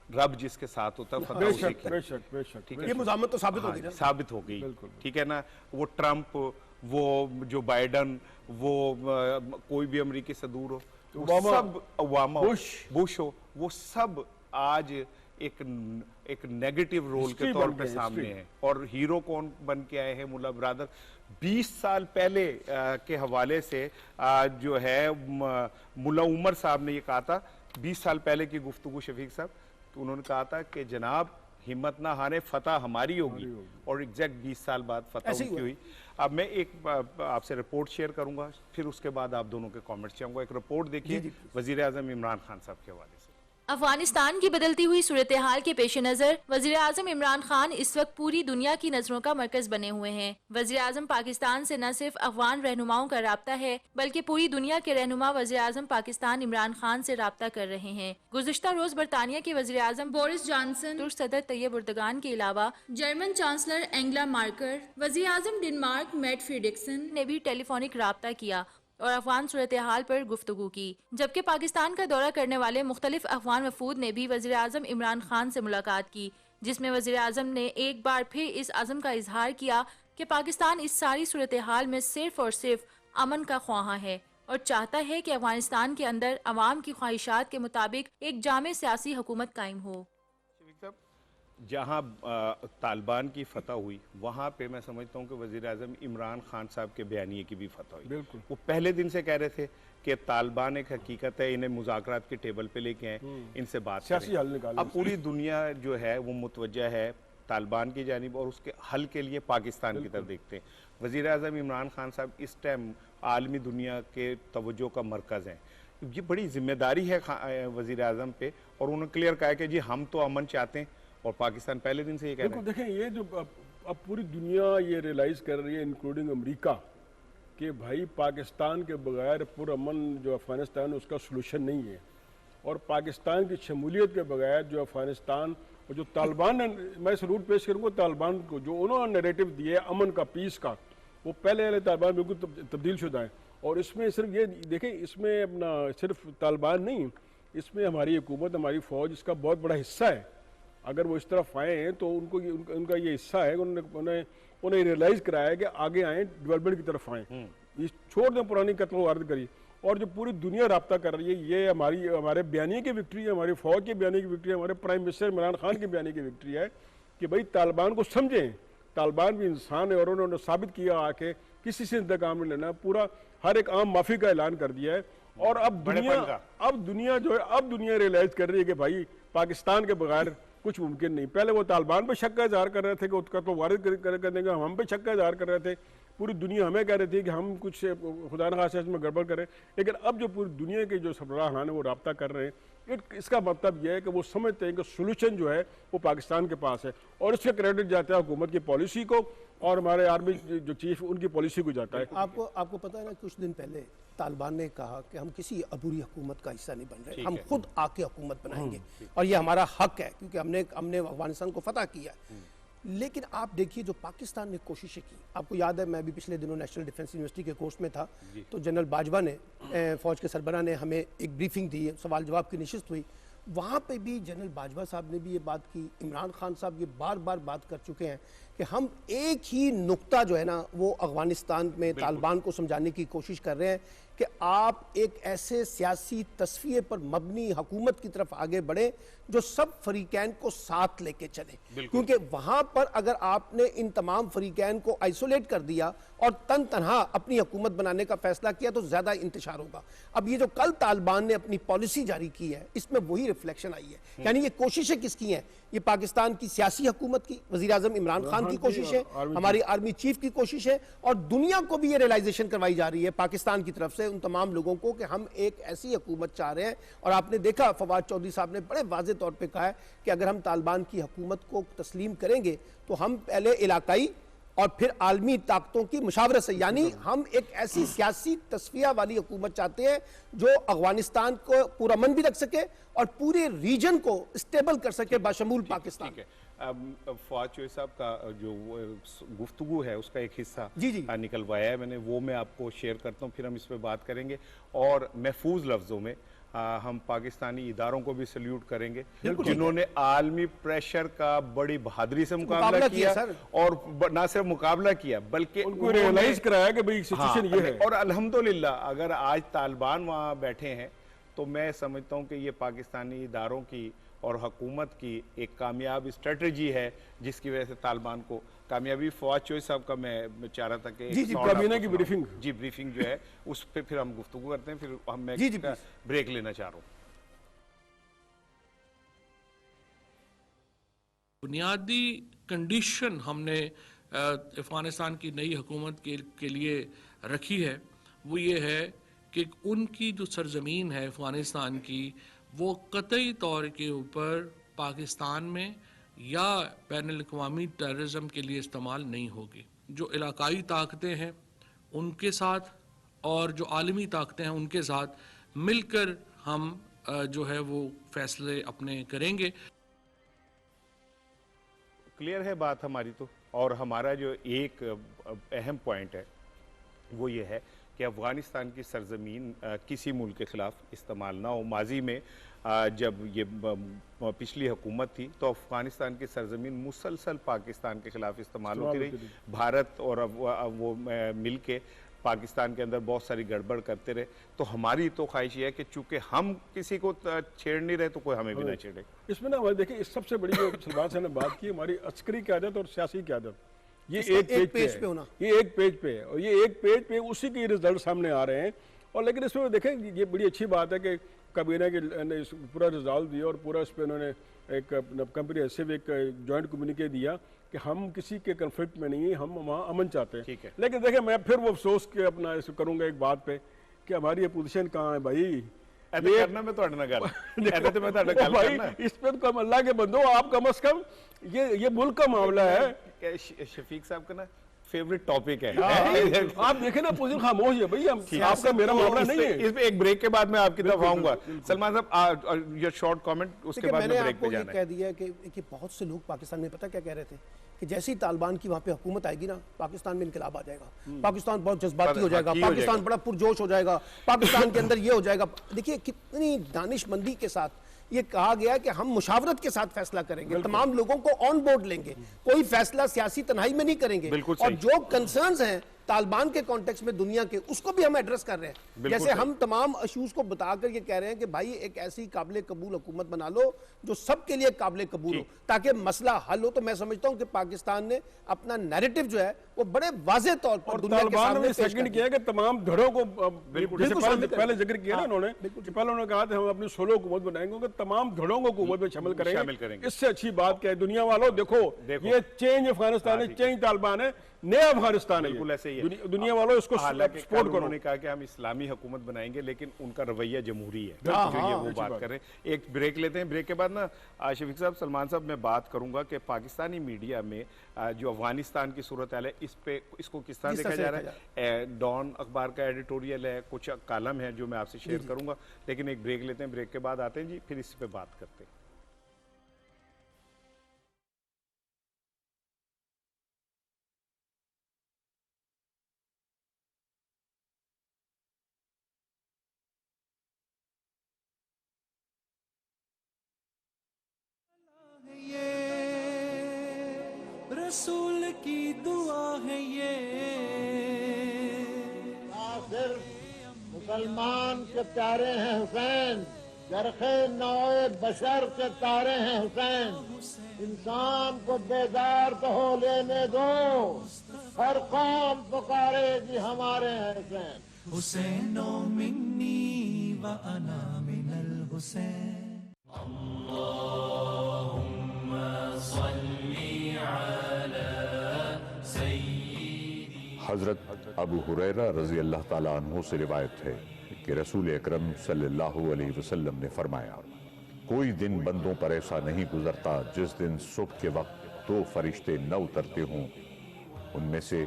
रब जिसके साथ होता है, फतह उसी की। बेशक, ठीक है, ये मुज़ामत तो साबित हो गई ना? साबित हो गई, ठीक है ना। वो ट्रंप, वो जो बाइडन, वो कोई भी अमेरिकी से दूर हो, सब ओबामा, बुश हो, वो सब आज एक नेगेटिव रोल के तौर पे सामने है। और हीरो कौन बन के आए हैं? मुल्ला बरादर। 20 साल पहले के हवाले से जो है मुल्ला उमर साहब ने ये कहा था, 20 साल पहले की गुफ्तगू शफीक साहब, तो उन्होंने कहा था कि जनाब हिम्मत ना हारे, फतह हमारी होगी। और एग्जैक्ट 20 साल बाद फतह उनकी हुई। अब मैं एक आपसे रिपोर्ट शेयर करूंगा, फिर उसके बाद आप दोनों के कमेंट्स चाहूंगा। एक रिपोर्ट देखिए वजीर आजम इमरान खान साहब के हवाले से। अफगानिस्तान की बदलती हुई सूरत हाल के पेश नज़र वज़ीर आज़म इमरान खान इस वक्त पूरी दुनिया की नज़रों का मरकज बने हुए हैं। वज़ीर आज़म पाकिस्तान से न सिर्फ अफगान रहनुमाओं का राब्ता है बल्कि पूरी दुनिया के रहनुमा वज़ीर आज़म पाकिस्तान इमरान खान से राब्ता कर रहे हैं। गुज़िश्ता रोज बरतानिया के वज़ीर आज़म बोरिस जॉनसन, तुर्क सदर तैयब उर्दगान के अलावा जर्मन चांसलर एंगला मार्कर, वज़ीर आज़म डेनमार्क मैट फ्रीडरिक्सन ने भी टेलीफोनिक राब्ता किया और अफगान सूरत हाल पर गुफ्तगू की, जबकि पाकिस्तान का दौरा करने वाले मुख्तलिफ अफगान वफूद ने भी वज़ीर आज़म इमरान खान से मुलाकात की, जिसमें वज़ीर आज़म ने एक बार फिर इस अज़म का इजहार किया कि पाकिस्तान इस सारी सूरत हाल में सिर्फ और सिर्फ अमन का ख्वाहा है और चाहता है कि अफगानिस्तान के अंदर अवाम की ख्वाहिशात के मुताबिक एक जामे सियासी हुकूमत कायम हो। जहाँ तालिबान की फतह हुई वहाँ पे मैं समझता हूँ कि वज़ीर आज़म इमरान खान साहब के बयानिए की भी फतह हुई। बिल्कुल। वो पहले दिन से कह रहे थे कि तालिबान एक हकीकत है, इन्हें मुज़ाकरात की टेबल पे लेके आए, इनसे बात सियासी हल निकालें। अब पूरी दुनिया जो है वो मुतवज्जा है तालिबान की जानिब और उसके हल के लिए पाकिस्तान की तरफ देखते हैं। वज़ीर आज़म इमरान खान साहब इस टाइम आलमी दुनिया के तवज्जो का मरकज़ हैं। ये बड़ी जिम्मेदारी है वज़ीर आज़म पे और उन्होंने क्लियर कहा कि जी हम तो अमन चाहते हैं और पाकिस्तान पहले दिन से ये कह रहे हैं। देखें, ये जो अब पूरी दुनिया ये रियलाइज कर रही है इंक्लूडिंग अमेरिका कि भाई पाकिस्तान के बगैर पुरअमन जो अफगानिस्तान है उसका सलूशन नहीं है और पाकिस्तान की शमूलियत के बगैर जो अफगानिस्तान और जो तालिबान ने, मैं सलूट पेश करूँगा तालिबान को, जो उन्होंने नैरेटिव दिया है अमन का, पीस का, वो पहले वाले तालिबान बिल्कुल तब्दील शुदा है। और इसमें सिर्फ ये देखें, इसमें अपना सिर्फ तालिबान नहीं, इसमें हमारी हुकूमत, हमारी फ़ौज इसका बहुत बड़ा हिस्सा है। अगर वो इस तरफ आए हैं तो उनका ये हिस्सा है, उन्हें रियलाइज़ कराया कि आगे आएँ, डेवलपमेंट की तरफ आएँ, ये छोड़ दें पुरानी कत्ल वारदात करी। और जो पूरी दुनिया राब्ता कर रही है, ये हमारे बयानिए की विक्ट्री है, हमारी फ़ौज के बयानिए की विक्ट्री है, हमारे प्राइम मिनिस्टर इमरान खान के बयानिए की विक्ट्री है कि भाई तालिबान को समझें, तालिबान भी इंसान है और उन्होंने साबित किया आके किसी से इंतकाम नहीं लेना, पूरा हर एक आम माफ़ी का ऐलान कर दिया है। और अब दुनिया जो है, अब दुनिया रियलाइज़ कर रही है कि भाई पाकिस्तान के बगैर कुछ मुमकिन नहीं। पहले वो तालिबान पे शक का इजहार कर रहे थे कि उसका तो वारिद करने का, हम पे शक का इजहार कर रहे थे, पूरी दुनिया हमें कह रही थी कि हम कुछ खुदा न खासा इसमें गड़बड़ करें। लेकिन अब जो पूरी दुनिया के जो सरबराहान है वो राब्ता कर रहे हैं, इसका मतलब यह है कि वो समझते हैं कि सोल्यूशन जो है वो पाकिस्तान के पास है और इसका क्रेडिट जाता है हुकूमत की पॉलिसी को और हमारे आर्मी जो चीफ उनकी पॉलिसी को जाता है। आपको पता है ना, कुछ दिन पहले तालिबान ने कहा कि हम किसी अबूरी हुकूमत का हिस्सा नहीं बन रहे, हम खुद आके हुकूमत बनाएंगे और ये हमारा हक है क्योंकि हमने अफगानिस्तान को फतह किया। लेकिन आप देखिए जो पाकिस्तान ने कोशिशें की, आपको याद है मैं भी पिछले दिनों नेशनल डिफेंस यूनिवर्सिटी के कोर्स में था, तो जनरल बाजवा ने, फौज के सरबराह ने हमें एक ब्रीफिंग दी, सवाल जवाब की नशिस्त हुई, वहाँ पे भी जनरल बाजवा साहब ने भी ये बात की, इमरान खान साहब ये बार बार बात कर चुके हैं कि हम एक ही नुक्ता जो है ना वो अफगानिस्तान में तालिबान को समझाने की कोशिश कर रहे हैं कि आप एक ऐसे सियासी तस्वीर पर मबनी हुकूमत की तरफ आगे बढ़े जो सब फरीकैन को साथ लेके चले, क्योंकि वहां पर अगर आपने इन तमाम फरीकैन को आइसोलेट कर दिया और तन तनहा अपनी हुकूमत बनाने का फैसला किया तो ज्यादा इंतशार होगा। अब ये जो कल तालिबान ने अपनी पॉलिसी जारी की है इसमें वही रिफ्लेक्शन आई है, यानी ये कोशिशें किसकी हैं, ये पाकिस्तान की सियासी हुकूमत की, वजीर आजम इमरान खान की कोशिश है, हमारी आर्मी चीफ की कोशिश है और दुनिया को भी ये रियलाइजेशन करवाई जा रही है पाकिस्तान की तरफ से उन तमाम लोगों को कि हम एक ऐसी हुकूमत चाह रहे हैं। और आपने देखा फवाद चौधरी साहब ने बड़े वाज़ेह तौर पे कहा है कि अगर हम तालिबान की हुकूमत को तस्लीम करेंगे तो हम पहले इलाकाई और फिर आलमी ताकतों की मुशावरत से, यानी हम एक ऐसी सियासी तस्फिया वाली हुकूमत चाहते हैं जो अफगानिस्तान को पुरअमन भी रख सके और पूरे रीजन को स्टेबल कर सके बाशमूल पाकिस्तान। फवाद चौधरी साहब का जो गुफ्तगू है उसका एक हिस्सा निकलवाया है मैंने, वो मैं आपको शेयर करता हूँ, फिर हम इस पर बात करेंगे। और महफूज लफ्ज़ों में हम पाकिस्तानी इदारों को भी सल्यूट करेंगे जिन्होंने आलमी प्रेशर का बड़ी बहादुरी से मुकाबला किया और ना सिर्फ मुकाबला किया बल्कि उनको रियलाइज कराया कि भाई सिचुएशन ये है। और अल्हम्दुलिल्लाह अगर आज तालिबान वहाँ बैठे हैं तो मैं समझता हूँ कि ये पाकिस्तानी इदारों की और हुकूमत की एक कामयाब स्ट्रेटजी है जिसकी वजह से तालिबान को कामयाबी। फवाद चौधरी साहब का मैं चाह रहा था कि काबीना की ब्रीफिंग ब्रीफिंग जो है उस पर फिर हम गुफ्तगू करते हैं, फिर मैं ब्रेक लेना चाह रहा हूँ। बुनियादी कंडीशन हमने अफगानिस्तान की नई हुकूमत के लिए रखी है वो ये है कि उनकी जो सरजमीन है अफगानिस्तान की वो कतई तौर के ऊपर पाकिस्तान में या बैनुल-अक़वामी टेररिज्म के लिए इस्तेमाल नहीं होगी। जो इलाकाई ताकतें हैं उनके साथ और जो आलमी ताकतें हैं उनके साथ मिलकर हम जो है वो फैसले अपने करेंगे। क्लियर है बात हमारी तो, और हमारा जो एक अहम पॉइंट है वो ये है कि अफ़गानिस्तान की सरजमीन किसी मुल्क के ख़िलाफ़ इस्तेमाल ना हो। माजी में जब ये पिछली हुकूमत थी तो अफ़गानिस्तान की सरजमीन मुसलसल पाकिस्तान के ख़िलाफ़ इस्तेमाल होती रही। भारत और वो मिल के पाकिस्तान के अंदर बहुत सारी गड़बड़ करते रहे। तो हमारी तो ख्वाहिश ये है कि चूँकि हम किसी को छेड़ नहीं रहे तो कोई हमें भी ना छेड़े। इसमें ना हमारे देखिए इस सबसे बड़ी जो सलमान साहब ने बात की, हमारी अस्करी क़यादत और सियासी क़यादत, ये एक पेज पे होना, ये एक पेज पे है और ये एक पेज पे उसी के रिजल्ट सामने आ रहे हैं। और लेकिन इसमें देखें ये बड़ी अच्छी बात है कि काबीना के ने पूरा रिजल्ट दिया और पूरा इस पर उन्होंने एक कंप्रिहेंसिव एक जॉइंट कम्युनिके दिया कि हम किसी के कन्फ्लिक्ट में नहीं है, हम वहाँ अमन चाहते हैं। ठीक है। लेकिन देखें मैं फिर वो अफसोस के अपना करूँगा एक बात पे कि हमारी अपोजिशन कहाँ है भाई। करना मैं ਤੁਹਾਡੇ ਨਾਲ ਗੱਲ तो मैं ਤੁਹਾਡੇ ਗੱਲ भाई करना इस पे तो अल्लाह के बंदो आप कम से कम ये मुल्क का मामला है। शफीक साहब का ना फेवरेट टॉपिक है। आप देखें ना पोजीशन खामोश है भाई, आपका मेरा मामला नहीं है। इस पे एक ब्रेक के बाद मैं आपकी तरफ आऊंगा। सलमान साहब योर शॉर्ट कमेंट, उसके बाद मैंने ब्रेक पे आपको ये जाना कह दिया है कि बहुत से लोग पाकिस्तान में पता क्या कह रहे थे कि जैसे ही तालिबान की वहाँ पे हुकूमत आएगी ना पाकिस्तान में इनकलाब आ जाएगा, पाकिस्तान बहुत जज्बाती हो जाएगा, पाकिस्तान बड़ा पुरजोश हो जाएगा, पाकिस्तान के अंदर ये हो जाएगा। देखिए कितनी दानिशमंदी के साथ ये कहा गया कि हम मुशावरत के साथ फैसला करेंगे, तमाम लोगों को ऑन बोर्ड लेंगे, कोई फैसला सियासी तन्हाई में नहीं करेंगे, और जो कंसर्न्स हैं तालिबान के कॉन्टेक्स्ट में दुनिया के उसको भी हम एड्रेस कर रहे हैं। जैसे हम तमाम इश्यूज को बताकर ये कह रहे हैं कि भाई एक ऐसी काबिल कबूल हुकूमत बना लो जो सबके लिए काबिल कबूल हो ताकि मसला हल हो। तो मैं समझता हूं कि पाकिस्तान ने अपना नैरेटिव जो है वो बड़े वाज़ेह तौर पर दुनिया के सामने सेकंड किया कि तमाम धड़ों को पहले जिक्र किया ना उन्होंने, पहले उन्होंने कहा था हम अपनी सोलो हुकूमत बनाएंगे, तमाम धड़ों को हुकूमत में शामिल करेंगे। इससे अच्छी बात क्या है दुनिया वालों, देखो ये चेंज अफगानिस्तान है, चेंज तालिबान है, नया अफगानिस्तान है। बिल्कुल ऐसे ही है। दुनिया वालों इसको सपोर्ट करो। उन्होंने कहा कि हम इस्लामी हुकूमत बनाएंगे लेकिन उनका रवैया जमहूरी है, जो ये वो बात कर रहे हैं। एक ब्रेक लेते हैं, ब्रेक के बाद ना शफीक साहब, सलमान साहब, मैं बात करूंगा कि पाकिस्तानी मीडिया में जो अफगानिस्तान की सूरत हाल है इसको किस तरह देखा जा रहा है। डॉन अखबार का एडिटोरियल है, कुछ कालम है जो मैं आपसे शेयर करूंगा, लेकिन एक ब्रेक लेते हैं, ब्रेक के बाद आते हैं जी, फिर इस पे बात करते हैं। रसूल की दुआ है ये, सिर्फ मुसलमान के प्यारे हैं हुसैन, जरखे नौए बशर के तारे हैं हुसैन। इंसान को बेदार तो हो लेने दो, हर कौम पुकारेगी हमारे हैं हुसैन। हुसैनो मिन्नी व अना मिनल हुसैन। हज़रत अबू हुरैरा रज़ी अल्लाह ताला अन्हु से रिवायत है कि रसूल अकरम सल्लल्लाहु अलैहि वसल्लम ने फरमाया, कोई दिन बंदों पर ऐसा नहीं गुजरता जिस दिन सुबह के वक्त दो फरिश्ते न उतरते हों। उनमें से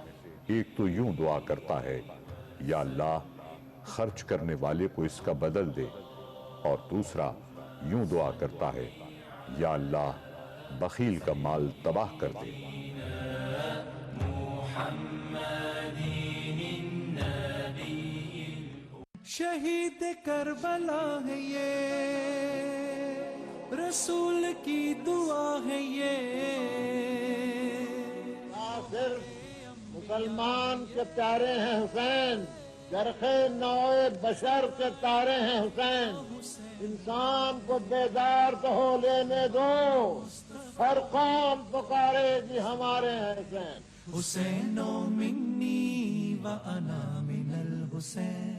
एक तो यूं दुआ करता है, या अल्लाह खर्च करने वाले को इसका बदल दे, और दूसरा यूं दुआ करता है, या अल्लाह बखील का माल तबाह कर दे। शहीद करबला है ये, रसूल की दुआ है ये। सिर्फ मुसलमान के प्यारे हैं हुसैन, जरखे नौए बशर के तारे हैं हुसैन। इंसान को बेदार तो हो लेने दो, हर कौम पुकारेगी हमारे हैं हुसैन। हुसैनो मिन्नी व अना मिनल हुसैन।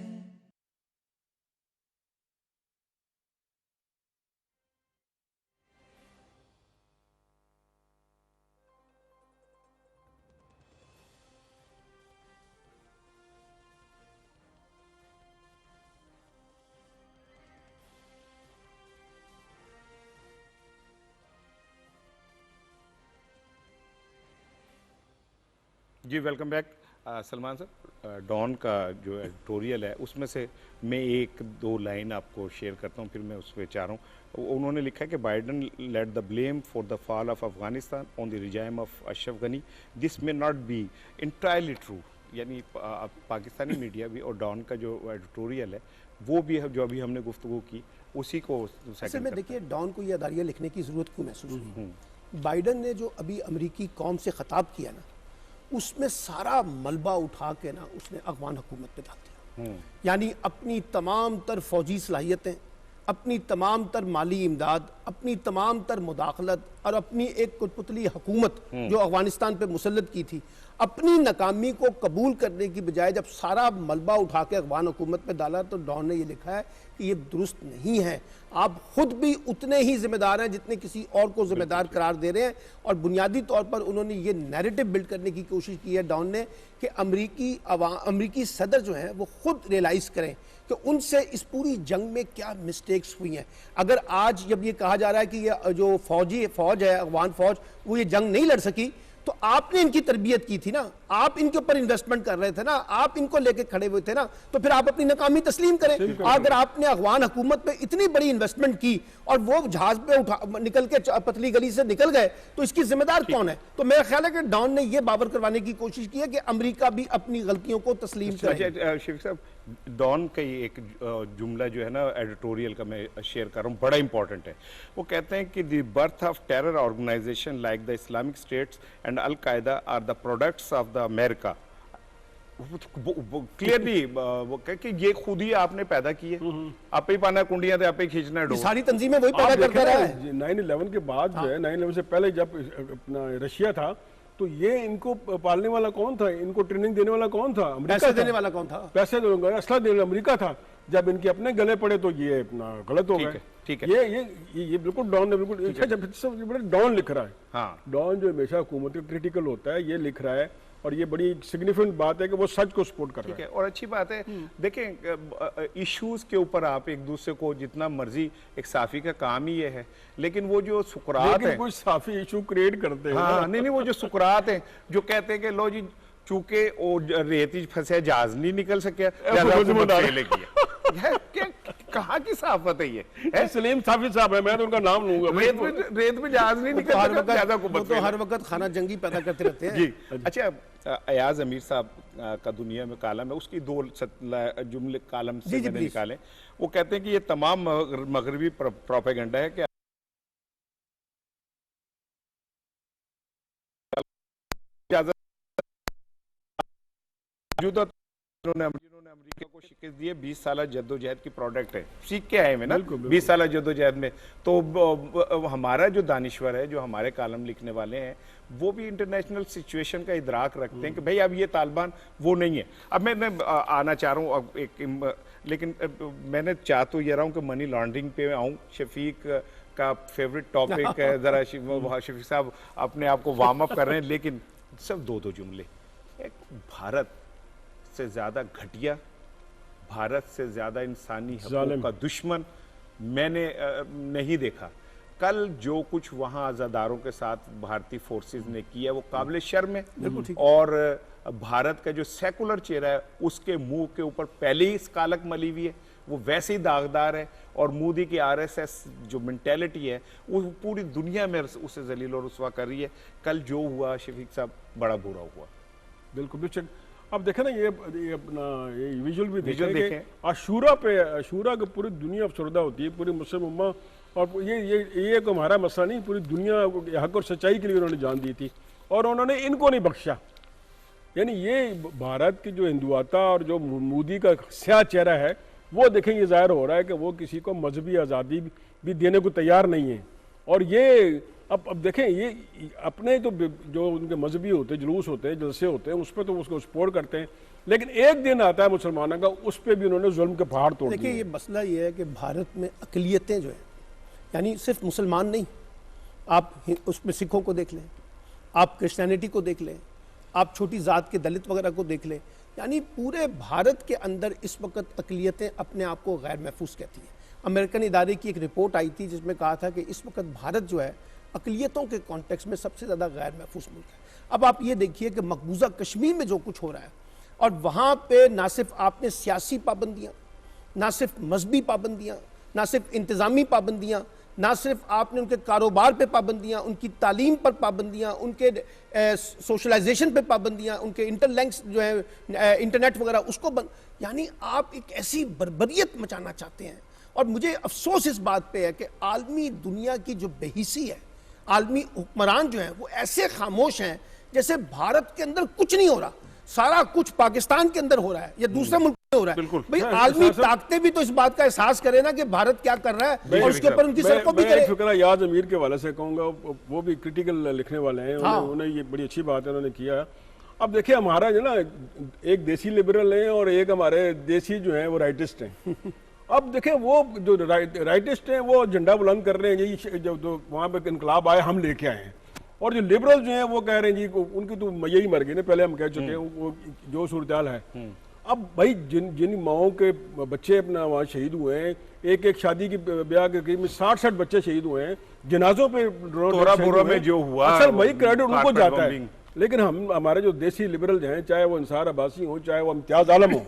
जी वेलकम बैक। सलमान साहब, डॉन का जो एडिटोरियल है उसमें से मैं एक दो लाइन आपको शेयर करता हूँ, फिर मैं उस पर चाह रहा हूँ। उन्होंने लिखा है कि Biden let the blame for the fall of Afghanistan on the regime of Ashraf Ghani, this may not be entirely true. यानी पाकिस्तानी मीडिया भी और डॉन का जो एडिटोरियल है वो भी है, जो अभी हमने गुफ्तगू की उसी को असल में देखिए, डॉन को ये अदारिया लिखने की ज़रूरत क्यों महसूस हुई? बाइडन ने जो अभी अमेरिकी कौम से ख़ताब किया ना, उसमें सारा मलबा उठा के ना उसने अफगान हुकूमत पे डाल दिया। यानी अपनी तमाम तर फौजी सलाहियतें, अपनी तमाम तर माली इमदाद, अपनी तमाम तर मुदाखलत और अपनी एक कुतपुतली हुकूमत जो अफगानिस्तान पे मुसल्लत की थी, अपनी नाकामी को कबूल करने की बजाय जब सारा मलबा उठा के अफगान हुकूमत पे डाला, तो डॉन ने ये लिखा है कि ये दुरुस्त नहीं है। आप खुद भी उतने ही जिम्मेदार हैं जितने किसी और को जिम्मेदार करार दे रहे हैं। और बुनियादी तौर पर उन्होंने ये नैरेटिव बिल्ड करने की कोशिश की है डॉन ने कि अमरीकी सदर जो हैं वो खुद रियलाइज़ करें कि उनसे इस पूरी जंग में क्या मिस्टेक्स हुई हैं। अगर आज जब ये कहा जा रहा है कि ये जो फौज है अफगान फौज वो ये जंग नहीं लड़ सकी, तो आपने इनकी तरबियत की थी ना, आप इनके ऊपर इन्वेस्टमेंट कर रहे थे ना, आप इनको लेके खड़े हुए थे ना, तो फिर आप अपनी नाकामी तस्लीम करें। अगर आपने अफगान हुकूमत पे इतनी बड़ी इन्वेस्टमेंट की और वो जहाज पे निकल के पतली गली से निकल गए, तो इसकी जिम्मेदार कौन है? तो मेरा ख्याल है कि डॉन ने ये बावर करवाने की कोशिश की है कि अमेरिका भी अपनी गलतियों को तस्लीम करे। शफीक साहब, डॉन का ये एक जुमला जो है ना एडिटोरियल का मैं शेयर कर रहा हूँ, बड़ा इंपॉर्टेंट है। वो कहते हैं कि the birth of terror organisation like the Islamic States and al Qaeda are the products of the America. Clearly वो कह कि ये खुद ही आपने पैदा की है, आप ही पाना कुंडियां थे, आप ही खींचना है, सारी तंजीमें वही पैदा करता रहा है। 9/11 के बाद जो है, 9/11 से पहले जब अपना रशिया था, तो ये इनको पालने वाला कौन था, इनको ट्रेनिंग देने वाला कौन था? पैसे देने वाला कौन था? पैसे देने वाला, असला देने वाला अमेरिका था। जब इनके अपने गले पड़े तो ये अपना गलत हो गए। ठीक है, ये बिल्कुल डॉन ने बिल्कुल डॉन लिख रहा है। हाँ, डॉन जो हमेशा हुकूमत के क्रिटिकल होता है, ये लिख रहा है, और ये बड़ी सिग्निफिकेंट बात है कि वो सच को सपोर्ट कर रहा है। और अच्छी बात है। देखें, इश्यूज के ऊपर आप एक दूसरे को जितना मर्जी, एक साफी का काम ही ये है, लेकिन वो जो सुकरात है, कुछ साफी इशू क्रिएट करते हैं। हाँ, नहीं, वो जो सुकरात है जो कहते हैं कि लो जी, चूंकि वो रेत ही फंसे जहाज नहीं निकल सके, कहाँ की साफत है ये? सलीम साफी साहब है, मैं तो उनका नाम लूंगा। रेत में जहाज नहीं निकल सकता, तो हर वक्त खाना जंगी पैदा करते रहते हैं। जी अच्छा, अयाज अमीर साहब का दुनिया में कालम है, उसकी दो जुमले कालम से मैंने निकाले। वो कहते हैं कि ये तमाम मगरबी प्रोपेगेंडा है कि जिन्होंने अमेरिका को शिकस्त दी है 20 साल जद्दोजहद की प्रोडक्ट है, सीख के आए हैं ना 20 साल जद्दोजहद में। तो हमारा जो दानिश्वर है, जो हमारे कालम लिखने वाले हैं, वो भी इंटरनेशनल सिचुएशन का इदराक रखते हैं कि भाई अब ये तालिबान वो नहीं है। अब मैं आना चाह रहा हूँ लेकिन मैंने चाह तो ये रहा हूँ कि मनी लॉन्ड्रिंग पे आऊँ। शफीक का फेवरेट टॉपिक है, ज़रा शफीक साहब अपने आप को वार्म अप कर रहे हैं, लेकिन सिर्फ दो जुमले। एक, भारत से ज्यादा घटिया, भारत से ज्यादा इंसानी हकूक़ का दुश्मन मैंने नहीं देखा। कल जो कुछ वहां आज़ादारों के साथ भारतीय फोर्सेस ने किया वो काबिल शर्म है। और भारत का जो सेकुलर चेहरा है उसके मुंह के ऊपर पहले ही कालक मली हुई है, वो वैसे ही दागदार है। और मोदी की आरएसएस जो मेंटेलिटी है वो पूरी दुनिया में उसे जलील और रुस्वा कर रही है। कल जो हुआ शफीक साहब, बड़ा बुरा हुआ। बिल्कुल बिल्कुल। अब देखें ना, ये अपना ये विजुअल भी देखें। आशूरा की पूरी दुनिया अफसरदा होती है, पूरी मुस्लिम उम्मा। और ये एक हमारा मसला नहीं, पूरी दुनिया हक और सच्चाई के लिए उन्होंने जान दी थी, और उन्होंने इनको नहीं बख्शा। यानी ये भारत की जो हिंदुआता और जो मोदी का स्याह चेहरा है, वो देखें, ये जाहिर हो रहा है कि वो किसी को मजहबी आज़ादी भी देने को तैयार नहीं है। और ये अब देखें, ये अपने तो जो उनके मजहबी होते हैं, जुलूस होते हैं, जलसे होते हैं, उस पर तो उसको सपोर्ट करते हैं, लेकिन एक दिन आता है मुसलमानों का, उस पर भी उन्होंने जुल्म के पहाड़ तोड़ दिए। देखिए, ये मसला ये है कि भारत में अक़लियतें जो हैं, यानी सिर्फ मुसलमान नहीं, आप उसमें सिखों को देख लें, आप क्रिश्चियनिटी को देख लें, आप छोटी ज़ात के दलित वगैरह को देख लें, यानी पूरे भारत के अंदर इस वक्त अक़लियतें अपने आप को गैर महफूज कहती हैं। अमेरिकन इदारे की एक रिपोर्ट आई थी जिसमें कहा था कि इस वक्त भारत जो है अक़लियतों के कॉन्टेक्स्ट में सबसे ज़्यादा गैर महफूज मुल्क है। अब आप ये देखिए कि मकबूजा कश्मीर में जो कुछ हो रहा है, और वहाँ पे ना सिर्फ आपने सियासी पाबंदियाँ, ना सिर्फ मजहबी पाबंदियाँ, ना सिर्फ इंतज़ामी पाबंदियाँ, ना सिर्फ आपने उनके कारोबार पे पाबंदियाँ, उनकी तालीम पर पाबंदियाँ, उनके सोशलाइजेशन पे पाबंदियाँ, उनके इंटरलिंक्स जो है इंटरनेट वगैरह उसको यानी आप एक ऐसी बर्बरियत मचाना चाहते हैं। और मुझे अफसोस इस बात पे है कि आलमी दुनिया की जो बेहिसी है, आलमी हुक्मरान जो हैं वो ऐसे खामोश हैं जैसे भारत के अंदर कुछ नहीं हो रहा, सारा कुछ पाकिस्तान के अंदर हो रहा है या दूसरे मुल्क में हो रहा है। भाई आलमी ताकतें भी तो इस बात का एहसास करें ना कि भारत क्या कर रहा है और उसके ऊपर उनकी सड़कों भी करे। फिक्र याद अमीर के वाले से कहूंगा, वो भी क्रिटिकल लिखने वाले हैं। हाँ। उन्हें ये बड़ी अच्छी बात है उन्होंने किया। अब देखिए हमारा जो ना एक देसी लिबरल है और एक हमारे देसी जो है वो राइटिस्ट हैं। अब देखिए वो जो राइटिस्ट हैं वो झंडा बुलंद कर रहे हैं जी, जो वहाँ पे इनकलाब आए हम लेके आए हैं, और जो लिबरल जो हैं वो कह रहे हैं जी उनकी तो मैया ही मर गई ना, पहले हम कह चुके हैं वो जो सूरत है। अब भाई जिन माओं के बच्चे अपना वहाँ शहीद हुए हैं, एक शादी की ब्याह के करीब में 60 बच्चे शहीद हुए हैं, जनाजों पे में जो हुआ अक्सर वही क्रेडिट उनको जाता है। लेकिन हम हमारे जो देसी लिबरल हैं, चाहे वो अंसार अब्बासी हो चाहे वो इम्तियाज आलम हो,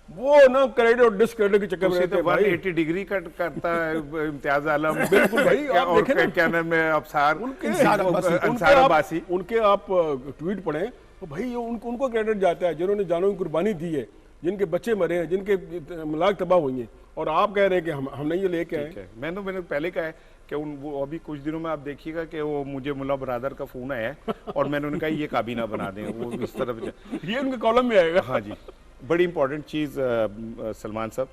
वो ना क्रेडिट और डिसक्रेडिट के चक्कर में रहते हैं। 180 डिग्री कट करता है इम्तियाज आलम। बिल्कुल भाई, और क्या नाम है अफसार अंसार अब्बासी, उनके आप ट्वीट पढ़ें तो भाई उनको क्रेडिट जाता है जिन्होंने जानों की कुर्बानी दी है, जिनके बच्चे मरे हैं, जिनके मलाक तबाह हुई हैं, और आप कह रहे हैं कि हम नहीं ये लेके आए। मैंने पहले कहा है कि वो अभी कुछ दिनों में आप देखिएगा कि वो मुझे मुल्ला बरादर का फोन आया और मैंने उन्हें कहा ये काबीना बना दें, वो इस तरफ ये उनके कॉलम में आएगा। हाँ जी, बड़ी इंपॉर्टेंट चीज़ सलमान साहब,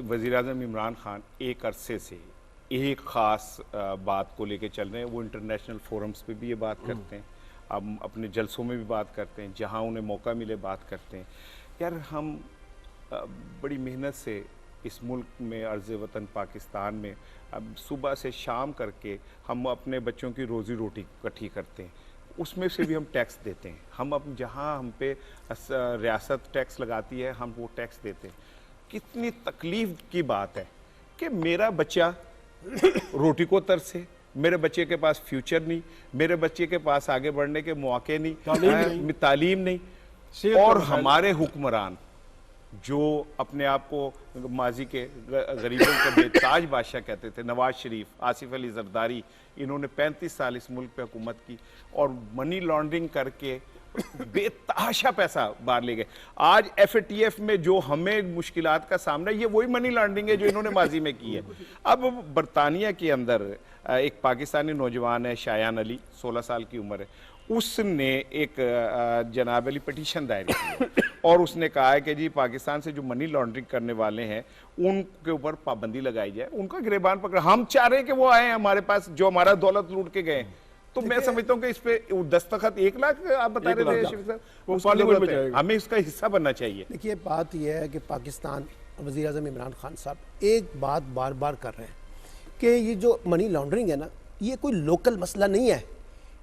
वज़ीर आज़म इमरान खान एक अरसे से एक ख़ास बात को लेके चल रहे हैं। वो इंटरनेशनल फोरम्स पे भी ये बात करते हैं, अब अपने जलसों में भी बात करते हैं, जहाँ उन्हें मौका मिले बात करते हैं। यार हम बड़ी मेहनत से इस मुल्क में अर्ज़ वतन पाकिस्तान में अब सुबह से शाम करके हम अपने बच्चों की रोज़ी रोटी इकट्ठी करते हैं, उसमें से भी हम टैक्स देते हैं। हम अब जहाँ हम पे रियासत टैक्स लगाती है हम वो टैक्स देते हैं। कितनी तकलीफ की बात है कि मेरा बच्चा रोटी को तरसे, मेरे बच्चे के पास फ्यूचर नहीं, मेरे बच्चे के पास आगे बढ़ने के मौके नहीं, तालीम नहीं, और हमारे हुक्मरान जो अपने आप को माजी के गरीबों के बेताज बादशाह कहते थे, नवाज शरीफ, आसिफ अली जरदारी, इन्होंने 35 साल इस मुल्क पे हुकूमत की और मनी लॉन्ड्रिंग करके बेतहाशा पैसा बाहर ले गए। आज FATF में जो हमें मुश्किलात का सामना है, ये वही मनी लॉन्ड्रिंग है जो इन्होंने माजी में की है। अब बरतानिया के अंदर एक पाकिस्तानी नौजवान है शायान अली, 16 साल की उम्र है, उसने एक जनाब अली पटिशन दायर की है और उसने कहा है कि जी पाकिस्तान से जो मनी लॉन्ड्रिंग करने वाले हैं उनके ऊपर पाबंदी लगाई जाए, उनका गिरबान पकड़ा। हम चाह रहे हैं कि वो आए हमारे पास जो हमारा दौलत लूट के गए। तो मैं समझता हूँ कि इस पे दस्तखत 1 लाख आप बता रहे थे, हमें इसका हिस्सा बनना चाहिए। देखिए बात यह है कि पाकिस्तान वज़ीर आज़म इमरान खान साहब एक बात बार बार कर रहे हैं कि ये जो मनी लॉन्ड्रिंग है ना, ये कोई लोकल मसला नहीं है,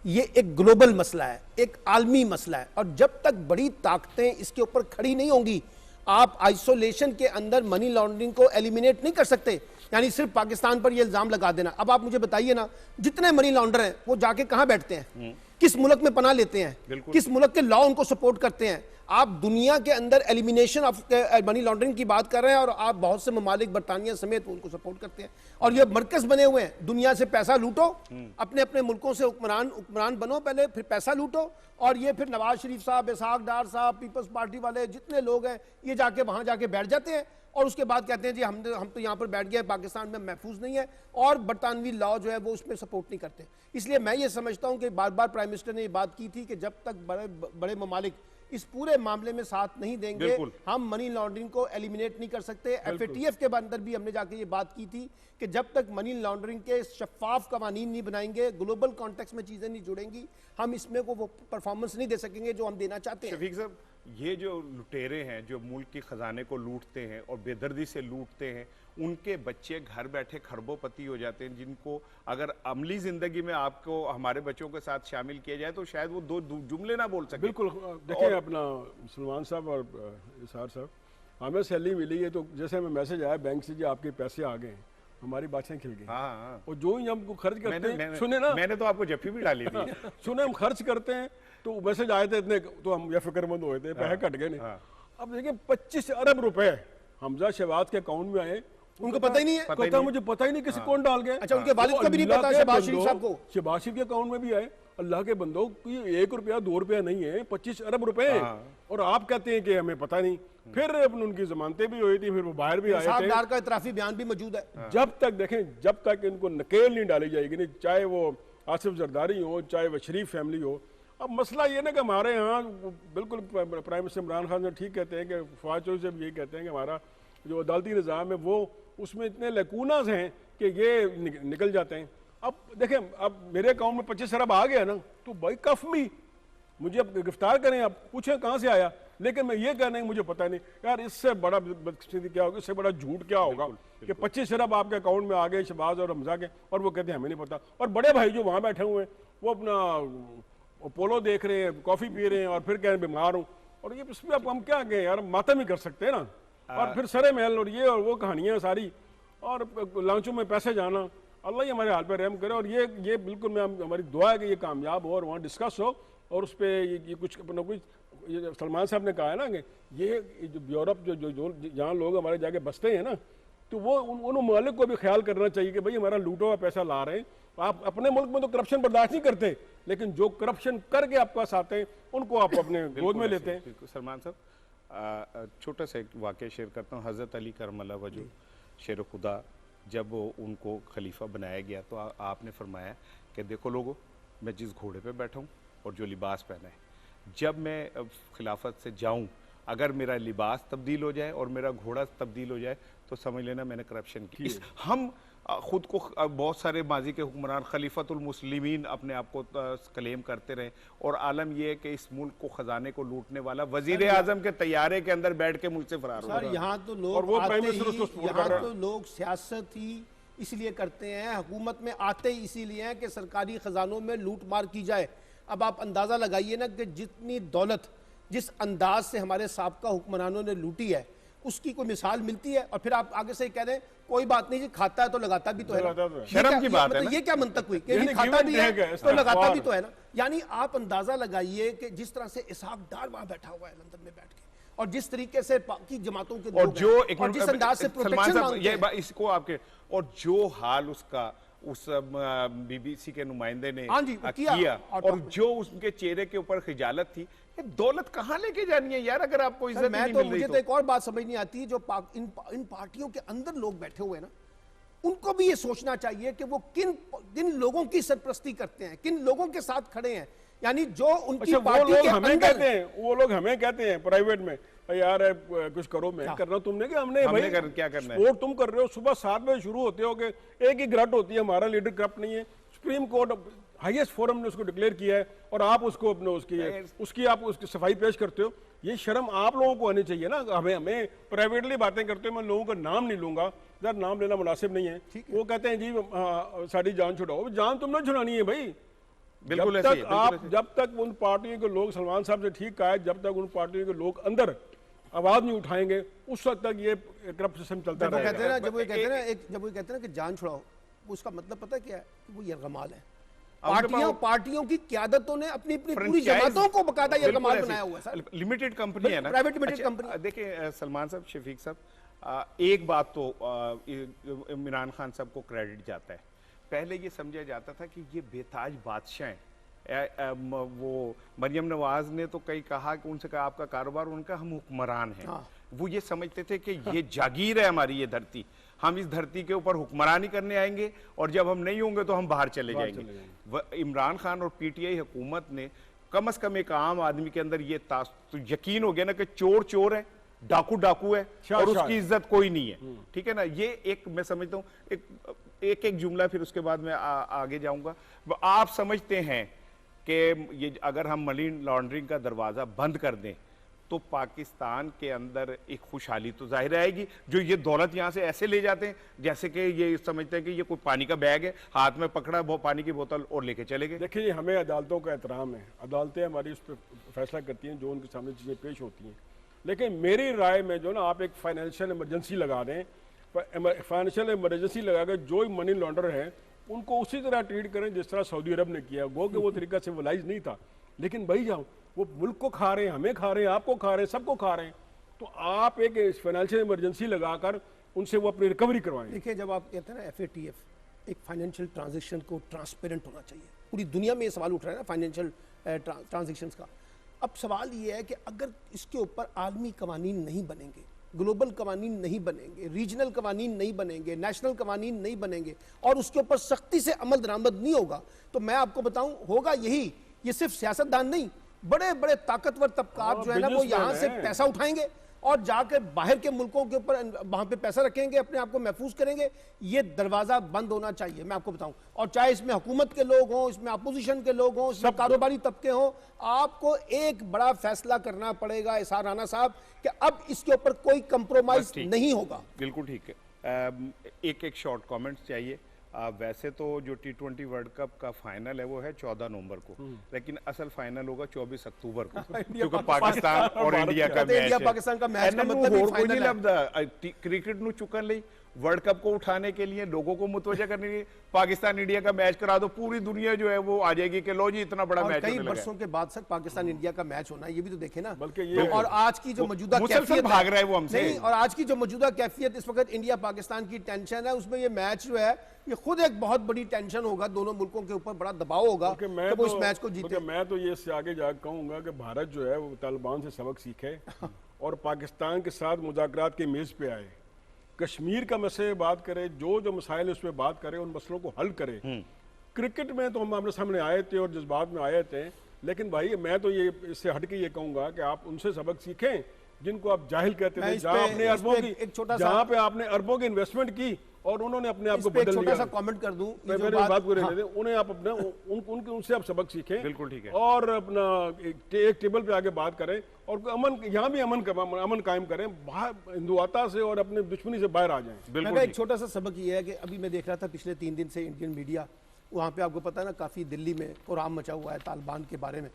ये एक ग्लोबल मसला है, एक आलमी मसला है। और जब तक बड़ी ताकतें इसके ऊपर खड़ी नहीं होंगी, आप आइसोलेशन के अंदर मनी लॉन्ड्रिंग को एलिमिनेट नहीं कर सकते। यानी सिर्फ पाकिस्तान पर ये इल्जाम लगा देना। अब आप मुझे बताइए ना, जितने मनी लॉन्डर हैं वो जाके कहां बैठते हैं, किस मुल्क में पनाह लेते हैं, किस मुल्क के लॉ उनको सपोर्ट करते हैं। आप दुनिया के अंदर एलिमिनेशन ऑफ मनी लॉन्ड्रिंग की बात कर रहे हैं और आप बहुत से ममालिक बरतानिया समेत उनको सपोर्ट करते हैं, और ये मरकज बने हुए हैं। दुनिया से पैसा लूटो, अपने अपने मुल्कों से हुक्मरान बनो पहले, फिर पैसा लूटो, और ये फिर नवाज शरीफ साहब, इसहाक डार साहब, पीपल्स पार्टी वाले जितने लोग हैं ये जाके वहां जाके बैठ जाते हैं और उसके बाद कहते हैं जी हम तो यहाँ पर बैठ गए, पाकिस्तान में महफूज नहीं है, और बरतानवी लॉ जो है वो उसमें सपोर्ट नहीं करते। इसलिए मैं ये समझता हूँ कि बार बार प्राइम मिनिस्टर ने ये बात की थी कि जब तक बड़े ममालिक इस पूरे मामले में साथ नहीं देंगे हम मनी लॉन्ड्रिंग को एलिमिनेट नहीं कर सकते। FATF के अंदर भी हमने जाके ये बात की थी कि जब तक मनी लॉन्ड्रिंग के शफाफ कवानीन नहीं बनाएंगे, ग्लोबल कॉन्टेक्स्ट में चीजें नहीं जुड़ेंगी, हम इसमें को वो परफॉर्मेंस नहीं दे सकेंगे जो हम देना चाहते हैं। शफीक साहब, ये जो लुटेरे हैं जो मुल्क के खजाने को लूटते हैं और बेदर्दी से लूटते हैं, उनके बच्चे घर बैठे खरबोपति हो जाते हैं, जिनको अगर अमली जिंदगी में आपको हमारे बच्चों के साथ शामिल किया जाए तो शायद वो 2 जुमले ना बोल सके। बिल्कुल, देखिए अपना सलमान साहब और इसार साहब, हमें सैलरी मिली है तो जैसे हमें मैसेज आया बैंक से जी आपके पैसे आ गए हैं, हमारी बातें खिल गई। हाँ, और जो ही हमको खर्च करते हैं, सुने ना, मैंने तो आपको जफ्फी भी डाली थी। सुने हम खर्च करते हैं तो मैसेज आए थे इतने, तो हम ये फिक्रमंद हुए थे, पैसे कट गए नहीं। अब देखिए 25 अरब रुपए हमजा शहबाज के अकाउंट में आए, उनको पता ही नहीं है, कहता मुझे पता ही नहीं किसी कौन डाल गए। अच्छा, उनके वालिद को भी नहीं पता शहबाज शरीफ साहब को? शहबाज शरीफ के अकाउंट में भी आए। अल्लाह के बंदो, 1 रुपया 2 रुपया नहीं है, 25 अरब रुपए। और आप कहते हैं कि हमें पता नहीं। फिर उनकी जमानतें भी हुई थी, फिर वो बाहर भी आए थे। डार का इतराफी बयान भी मौजूद है। जब तक देखें, जब तक इनको नकेल नहीं डाली जाएगी, नहीं, चाहे वो आसिफ जरदारी हो, चाहे वो शरीफ फैमिली हो। अब मसला ये ना कि हमारे यहाँ बिल्कुल प्राइम मिनिस्टर इमरान खान ने ठीक कहते हैं कि फवाद चौधरी से भी यही कहते हैं कि हमारा जो अदालती निज़ाम है वो उसमें इतने लकूनास हैं कि ये निकल जाते हैं। अब देखें, अब मेरे अकाउंट में 25 अरब आ गया ना, तो भाई कफ मी, मुझे अब गिरफ्तार करें, आप पूछें कहाँ से आया। लेकिन मैं ये कहना है मुझे पता नहीं यार, इससे बड़ा बदकिस्मती क्या होगा, इससे बड़ा झूठ क्या होगा कि 25 अरब आपके अकाउंट में आ गए शहबाज और हमजा के, और वो कहते हैं हमें नहीं पता। और बड़े भाई जो वहाँ बैठे हुए हैं वो अपना पोलो देख रहे हैं, कॉफ़ी पी रहे हैं, और फिर कह रहे हैं बीमार हूँ। और ये इसमें अब हम क्या कहें यार, मातम ही कर सकते हैं ना। और फिर सरे महल और ये और वो कहानियाँ सारी, और लांचों में पैसे जाना। अल्लाह ही हमारे हाल पर रहम करे। और ये बिल्कुल मैं हमारी दुआ है कि ये कामयाब हो और वहाँ डिस्कस हो, और उस पर ये कुछ अपना कुछ, ये सलमान साहब ने कहा है ना कि ये जो यूरोप जो जहाँ लोग हमारे जाके बसते हैं ना, तो वो उन मालिक को भी ख्याल करना चाहिए कि भाई हमारा लूटा हुआ पैसा ला रहे हैं। आप अपने मुल्क में तो करप्शन बर्दाश्त नहीं करते, लेकिन जो करप्शन करके आपके पास आते हैं उनको आप अपने गोद में लेते हैं। सलमान साहब, छोटा सा एक वाक़या शेयर करता हूँ। हज़रत अली करमल्ला वजू शेर खुदा, जब उनको खलीफा बनाया गया तो आपने फरमाया कि देखो लोगों, मैं जिस घोड़े पे बैठा हूँ और जो लिबास पहना है, जब मैं खिलाफत से जाऊँ, अगर मेरा लिबास तब्दील हो जाए और मेरा घोड़ा तब्दील हो जाए तो समझ लेना मैंने करप्शन की। हम खुद को बहुत सारे माजी के हुक्मरान खलीफतुल मुस्लिमीन अपने आप को क्लेम करते रहे, और आलम यह है कि इस मुल्क को खजाने को लूटने वाला वजीर आजम के तैयारे के अंदर बैठ के मुझसे फरार हो गया। यहाँ तो लोग यहाँ तो लोग सियासत ही इसलिए करते हैं, हुकूमत में आते ही इसीलिए हैं कि सरकारी खजानों में लूट मार की जाए। अब आप अंदाज़ा लगाइए ना कि जितनी दौलत जिस अंदाज से हमारे साबका हुक्मरानों ने लूटी है, उसकी कोई मिसाल मिलती है? और फिर आप आगे से कह रहे हैं कोई बात नहीं जी, खाता है तो लगाता भी तो है ना। शर्म की बात है ना। ये क्या मंतक हुई कि खाता भी है तो लगाता भी तो है ना। यानी आप अंदाजा लगाइए कि जिस तरह से इसहाक डार वहां बैठा हुआ है लंदन में बैठ के, और जिस तरीके से बाकी जमातों के और जो और जिस अंदाज से प्रोटेक्शन मांगते हैं, इसको आपके, और जो हाल उसका उस बीबीसी के नुमाइंदे ने किया और जो उसके चेहरे के ऊपर खिजालत थी, ये दौलत कहाँ लेके जानी है यार, अगर आपको इज्जत नहीं मिल रही। मुझे तो एक और बात समझ नहीं आती, जो इन पार्टियों के अंदर लोग बैठे हुए हैं ना, उनको भी ये सोचना चाहिए कि वो किन लोगों की सरपरस्ती करते हैं, किन लोगों के साथ खड़े हैं। यानी जो उनकी पार्टी के हमें कहते हैं, वो लोग हमें कहते हैं प्राइवेट में, यार कुछ करो, मैं कर रहा हूं, तुमने क्या भाई क्या करना है, वोट तुम कर रहे हो, सुबह 7 बजे शुरू होते हो कि एक ही ग्रट होती है, हमारा लीडर करप्ट नहीं है। सुप्रीम कोर्ट हाईएस्ट फोरम ने उसको डिक्लेयर किया है, और आप उसको अपने उसकी आप उसकी सफाई पेश करते हो। ये शर्म आप लोगों को आनी चाहिए ना। हमें प्राइवेटली बातें करते हो, मैं लोगों का नाम नहीं लूंगा, यार नाम लेना मुनासिब नहीं है। वो कहते हैं जी सारी जान छुड़ाओ, जान तुमने छुड़ानी है भाई। बिल्कुल जब तक उन पार्टियों के लोग, सलमान साहब ने ठीक कहा है, जब तक उन पार्टियों के लोग अंदर आवाज नहीं उठाएंगे उस वक्त तक ये करप्ट सिस्टम चलता रहेगा। जब वो कहते हैं ना कि जान छुड़ाओ, उसका मतलब पता क्या है कि वो यरगमाल है। पार्टियों की क़यादतों ने अपनी पूरी जमातों को बकायदा यरगमाल बनाया हुआ है। लिमिटेड कंपनी है ना, प्राइवेट लिमिटेड कंपनी। देखिए सलमान साहब, शफीक साहब, एक बात तो इमरान खान साहब को क्रेडिट जाता है। पहले ये समझा जाता था कि ये बेताज बादशाह हैं। वो मरियम नवाज ने तो कई कहा कि उनसे कहा आपका कारोबार, उनका हम हुक्मरान हैं। वो ये समझते थे कि ये जागीर है हमारी, ये धरती, हम इस धरती के ऊपर हुक्मरानी करने आएंगे और जब हम नहीं होंगे तो हम बाहर चले जाएंगे। इमरान खान और पीटीआई हुकूमत ने कम से कम एक आम आदमी के अंदर ये तो यकीन हो गया ना कि चोर चोर है, डाकू डाकू है, और उसकी इज्जत कोई नहीं है। ठीक है ना। ये एक मैं समझता हूँ, एक जुमला, फिर उसके बाद मैं आगे जाऊंगा। आप समझते हैं कि ये अगर हम मनी लॉन्ड्रिंग का दरवाजा बंद कर दें तो पाकिस्तान के अंदर एक खुशहाली तो जाहिर आएगी। जो ये दौलत यहाँ से ऐसे ले जाते हैं जैसे कि ये समझते हैं कि ये कोई पानी का बैग है, हाथ में पकड़ा वो पानी की बोतल और लेके चले गए। देखिए, हमें अदालतों का एहतराम है, अदालतें हमारी उस पर फैसला करती हैं जो उनके सामने चीज़ें पेश होती हैं। लेकिन मेरी राय में जो ना, आप एक फाइनेंशियल इमरजेंसी लगा दें, फाइनेंशियल इमरजेंसी लगाकर जो मनी लॉन्डर हैं उनको उसी तरह ट्रीट करें जिस तरह सऊदी अरब ने किया। गो कि वो तरीका सिविलाइज नहीं था, लेकिन भाई जाओ वो मुल्क को खा रहे हैं, हमें खा रहे हैं, आपको खा रहे हैं, सबको खा रहे हैं। तो आप एक फाइनेंशियल इमरजेंसी लगाकर उनसे वो अपनी रिकवरी करवाएं। देखिए, जब आप कहते हैं ना FATF एक फाइनेंशियल ट्रांजैक्शन को ट्रांसपेरेंट होना चाहिए, पूरी दुनिया में ये सवाल उठ रहा है ना फाइनेंशियल ट्रांजैक्शंस का। अब सवाल ये है कि अगर इसके ऊपर आलमी कवानीन नहीं बनेंगे, ग्लोबल कवानीन नहीं बनेंगे, रीजनल कवानीन नहीं बनेंगे, नेशनल कवानीन नहीं बनेंगे और उसके ऊपर सख्ती से अमल दरामद नहीं होगा, तो मैं आपको बताऊं होगा यही। ये सिर्फ सियासतदान नहीं, बड़े बड़े ताकतवर तबकात जो है ना वो यहाँ से पैसा उठाएंगे और जाकर बाहर के मुल्कों के ऊपर वहां पे पैसा रखेंगे, अपने आप को महफूज करेंगे। ये दरवाजा बंद होना चाहिए, मैं आपको बताऊं। और चाहे इसमें हुकूमत के लोग हों, इसमें अपोजिशन के लोग हों, इसमें कारोबारी तबके हों, आपको एक बड़ा फैसला करना पड़ेगा इसार राना साहब कि अब इसके ऊपर कोई कंप्रोमाइज नहीं होगा। बिल्कुल ठीक है। एक शॉर्ट कमेंट्स चाहिए। वैसे तो जो T20 वर्ल्ड कप का फाइनल है वो है 14 नवंबर को, लेकिन असल फाइनल होगा 24 अक्टूबर को क्योंकि पाकिस्तान और इंडिया का मैच है। इंडिया पाकिस्तान का मैच का मतलब ही फाइनल है। क्रिकेट नु चुकन ली वर्ल्ड कप को उठाने के लिए, लोगों को मुतवज्जा करने के लिए पाकिस्तान इंडिया का मैच करा दो, पूरी दुनिया जो है वो आ जाएगी कि लो जी इतना बड़ा मैच कई वर्षों के बाद सर पाकिस्तान इंडिया का मैच होना है, ये भी तो देखे ना। बल्कि ये और आज की जो मौजूदा कैफियत भाग रहा है वो हमसे नहीं, और आज की जो मौजूदा कैफियत इस वक्त इंडिया पाकिस्तान की टेंशन है, उसमें ये मैच जो है ये खुद एक बहुत बड़ी टेंशन होगा, दोनों मुल्कों के ऊपर बड़ा दबाव होगा कि वो इस मैच को जीते। मैं तो ये इससे आगे जाकर कहूंगा कि भारत जो है वो तालिबान से सबक सीखे और पाकिस्तान के साथ मुज़ाकरात के मेज पे आए, कश्मीर का मसले बात करे, जो मसाइल उस पर बात करे, उन मसलों को हल करे। क्रिकेट में तो हम अपने सामने आए थे और जज्बात में आए थे, लेकिन भाई मैं तो ये इससे हट के ये कहूंगा कि आप उनसे सबक सीखें जिनको आप जाहिल कहते थे, जहां आपने अरबों की जहां पे आपने अरबों की इन्वेस्टमेंट की और उन्होंने अपने आप को बदल लिया। छोटा सा कमेंट कर दूं, मेरी बात को रहने दें, उन्हें आप अपने उनसे आप सबक सीखें। बिल्कुल ठीक है। और अपना एक टेबल पे आके बात करें और अमन, यहाँ भी अमन कायम करें, बाहर हिंदुआता से और अपने दुश्मनी से बाहर आ जाएं। एक छोटा सा सबक ये है कि अभी मैं देख रहा था पिछले 3 दिन से इंडियन मीडिया, वहाँ पे आपको पता है ना काफ़ी दिल्ली में कोराम मचा हुआ है तालिबान के बारे में।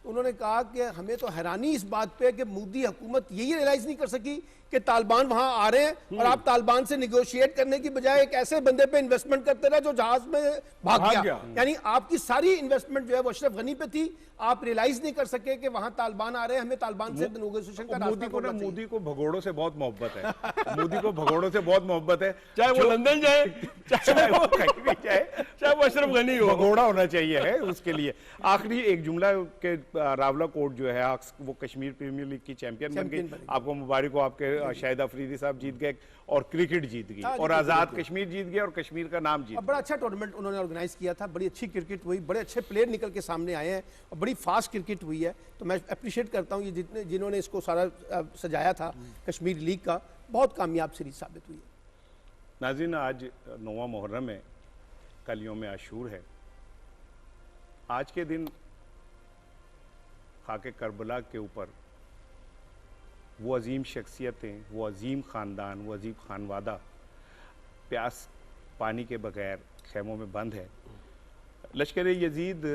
उन्होंने कहा कि हमें तो हैरानी इस बात पे कि मोदी हुकूमत यही रियलाइज नहीं कर सकी कि तालिबान वहां आ रहे हैं और आप तालिबान से निगोशिएट करने की बजाय एक ऐसे बंदे पे इन्वेस्टमेंट करते रहे जो जहाज में भाग गया। यानी आपकी सारी इन्वेस्टमेंट जो है वो अशरफ गनी पे थी, आप रियलाइज नहीं कर सके कि वहां तालिबान आ रहे हैं, हमें तालिबान से नेगोशिएशन का रास्ता खोजना चाहिए। मोदी को भगोड़ों से बहुत मोहब्बत है मोदी को भगोड़ों से बहुत मोहब्बत है, चाहे वो लंदन जाए चाहे वो कहीं भी जाए, चाहे वो अशरफ गनी हो, भगोड़ा होना चाहिए है उसके लिए। आखिरी एक जुमला के रावला कोट जो है वो कश्मीर प्रीमियर लीग की चैंपियन बन गई, आपको मुबारक हो, आपके शाहिद अफरीदी साहब जीत गए और क्रिकेट जीत गई और आजाद कश्मीर जीत गया और कश्मीर का नाम जीत। बड़ा अच्छा टूर्नामेंट उन्होंने ऑर्गेनाइज किया था, बड़ी अच्छी क्रिकेट हुई, बड़े अच्छे प्लेयर निकल के सामने आए हैं और बड़ी फास्ट क्रिकेट हुई है। तो मैं अप्रिशिएट करता हूँ ये जिन्होंने इसको सारा सजाया था कश्मीर लीग का, बहुत कामयाब सीरीज साबित हुई है। नाज़रीन, आज 9वां मुहर्रम है, कल यौम आशूर है। आज के दिन खाके करबला के ऊपर वो अजीम शख्सियतें, वो अजीम ख़ानदान, वो अजीम खानवादा प्यास पानी के बगैर खेमों में बंद है। लश्कर यजीद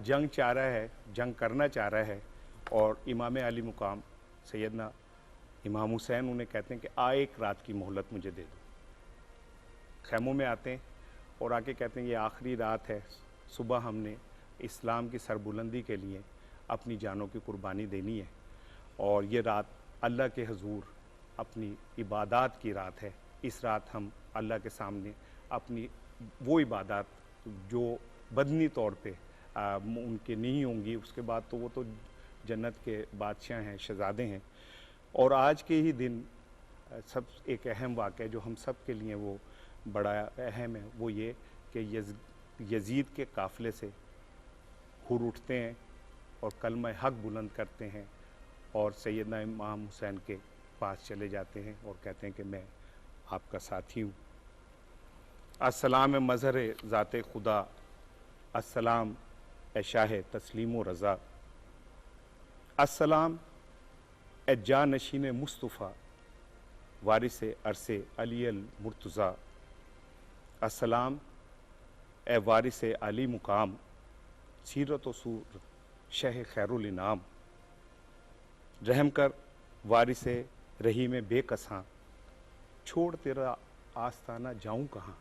जंग चाह रहा है, जंग करना चाह रहा है और इमाम अली मुकाम सैयदना इमाम हुसैन उन्हें कहते हैं कि एक रात की मोहलत मुझे दे दो। खेमों में आते हैं और आके कहते हैं ये आखिरी रात है, सुबह हमने इस्लाम की सरबुलंदी के लिए अपनी जानों की कुर्बानी देनी है और ये रात अल्लाह के हुजूर अपनी इबादत की रात है। इस रात हम अल्लाह के सामने अपनी वो इबादत जो बदनी तौर पे उनके नहीं होंगी, उसके बाद तो वो तो जन्नत के बादशाह हैं, शहजादे हैं। और आज के ही दिन सब एक अहम वाक़या जो हम सब के लिए वो बड़ा अहम है, वो ये कि यजीद के काफ़िले से हुर उठते हैं और कलमा हक बुलंद करते हैं और सैयदना इमाम हुसैन के पास चले जाते हैं और कहते हैं कि मैं आपका साथी हूँ। अस्सलाम मज़हर ज़ाते खुदा, अस्सलाम ए शाह तस्लीम व रज़ा, अस्सलाम ए जानशीन मुस्तफ़ा वारिस अरसे अली अल मुर्तज़ा, अस्सलाम ए वारिस अली मुकाम सीरत व सूरत शह खैरुल इनाम, रहम कर वारिस रही में बेकसां छोड़ तेरा आस्ताना जाऊं कहाँ।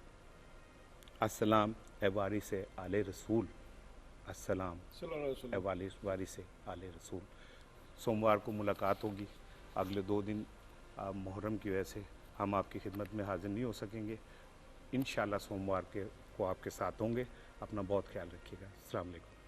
अस्सलाम ए वारी से आले रसूल, अस्सलाम ए वारी से आले रसूल। सोमवार को मुलाकात होगी। अगले 2 दिन मुहर्रम की वजह से हम आपकी खिदमत में हाजिर नहीं हो सकेंगे। इंशाअल्लाह सोमवार को आपके साथ होंगे। अपना बहुत ख्याल रखिएगा। अस्सलाम वालेकुम।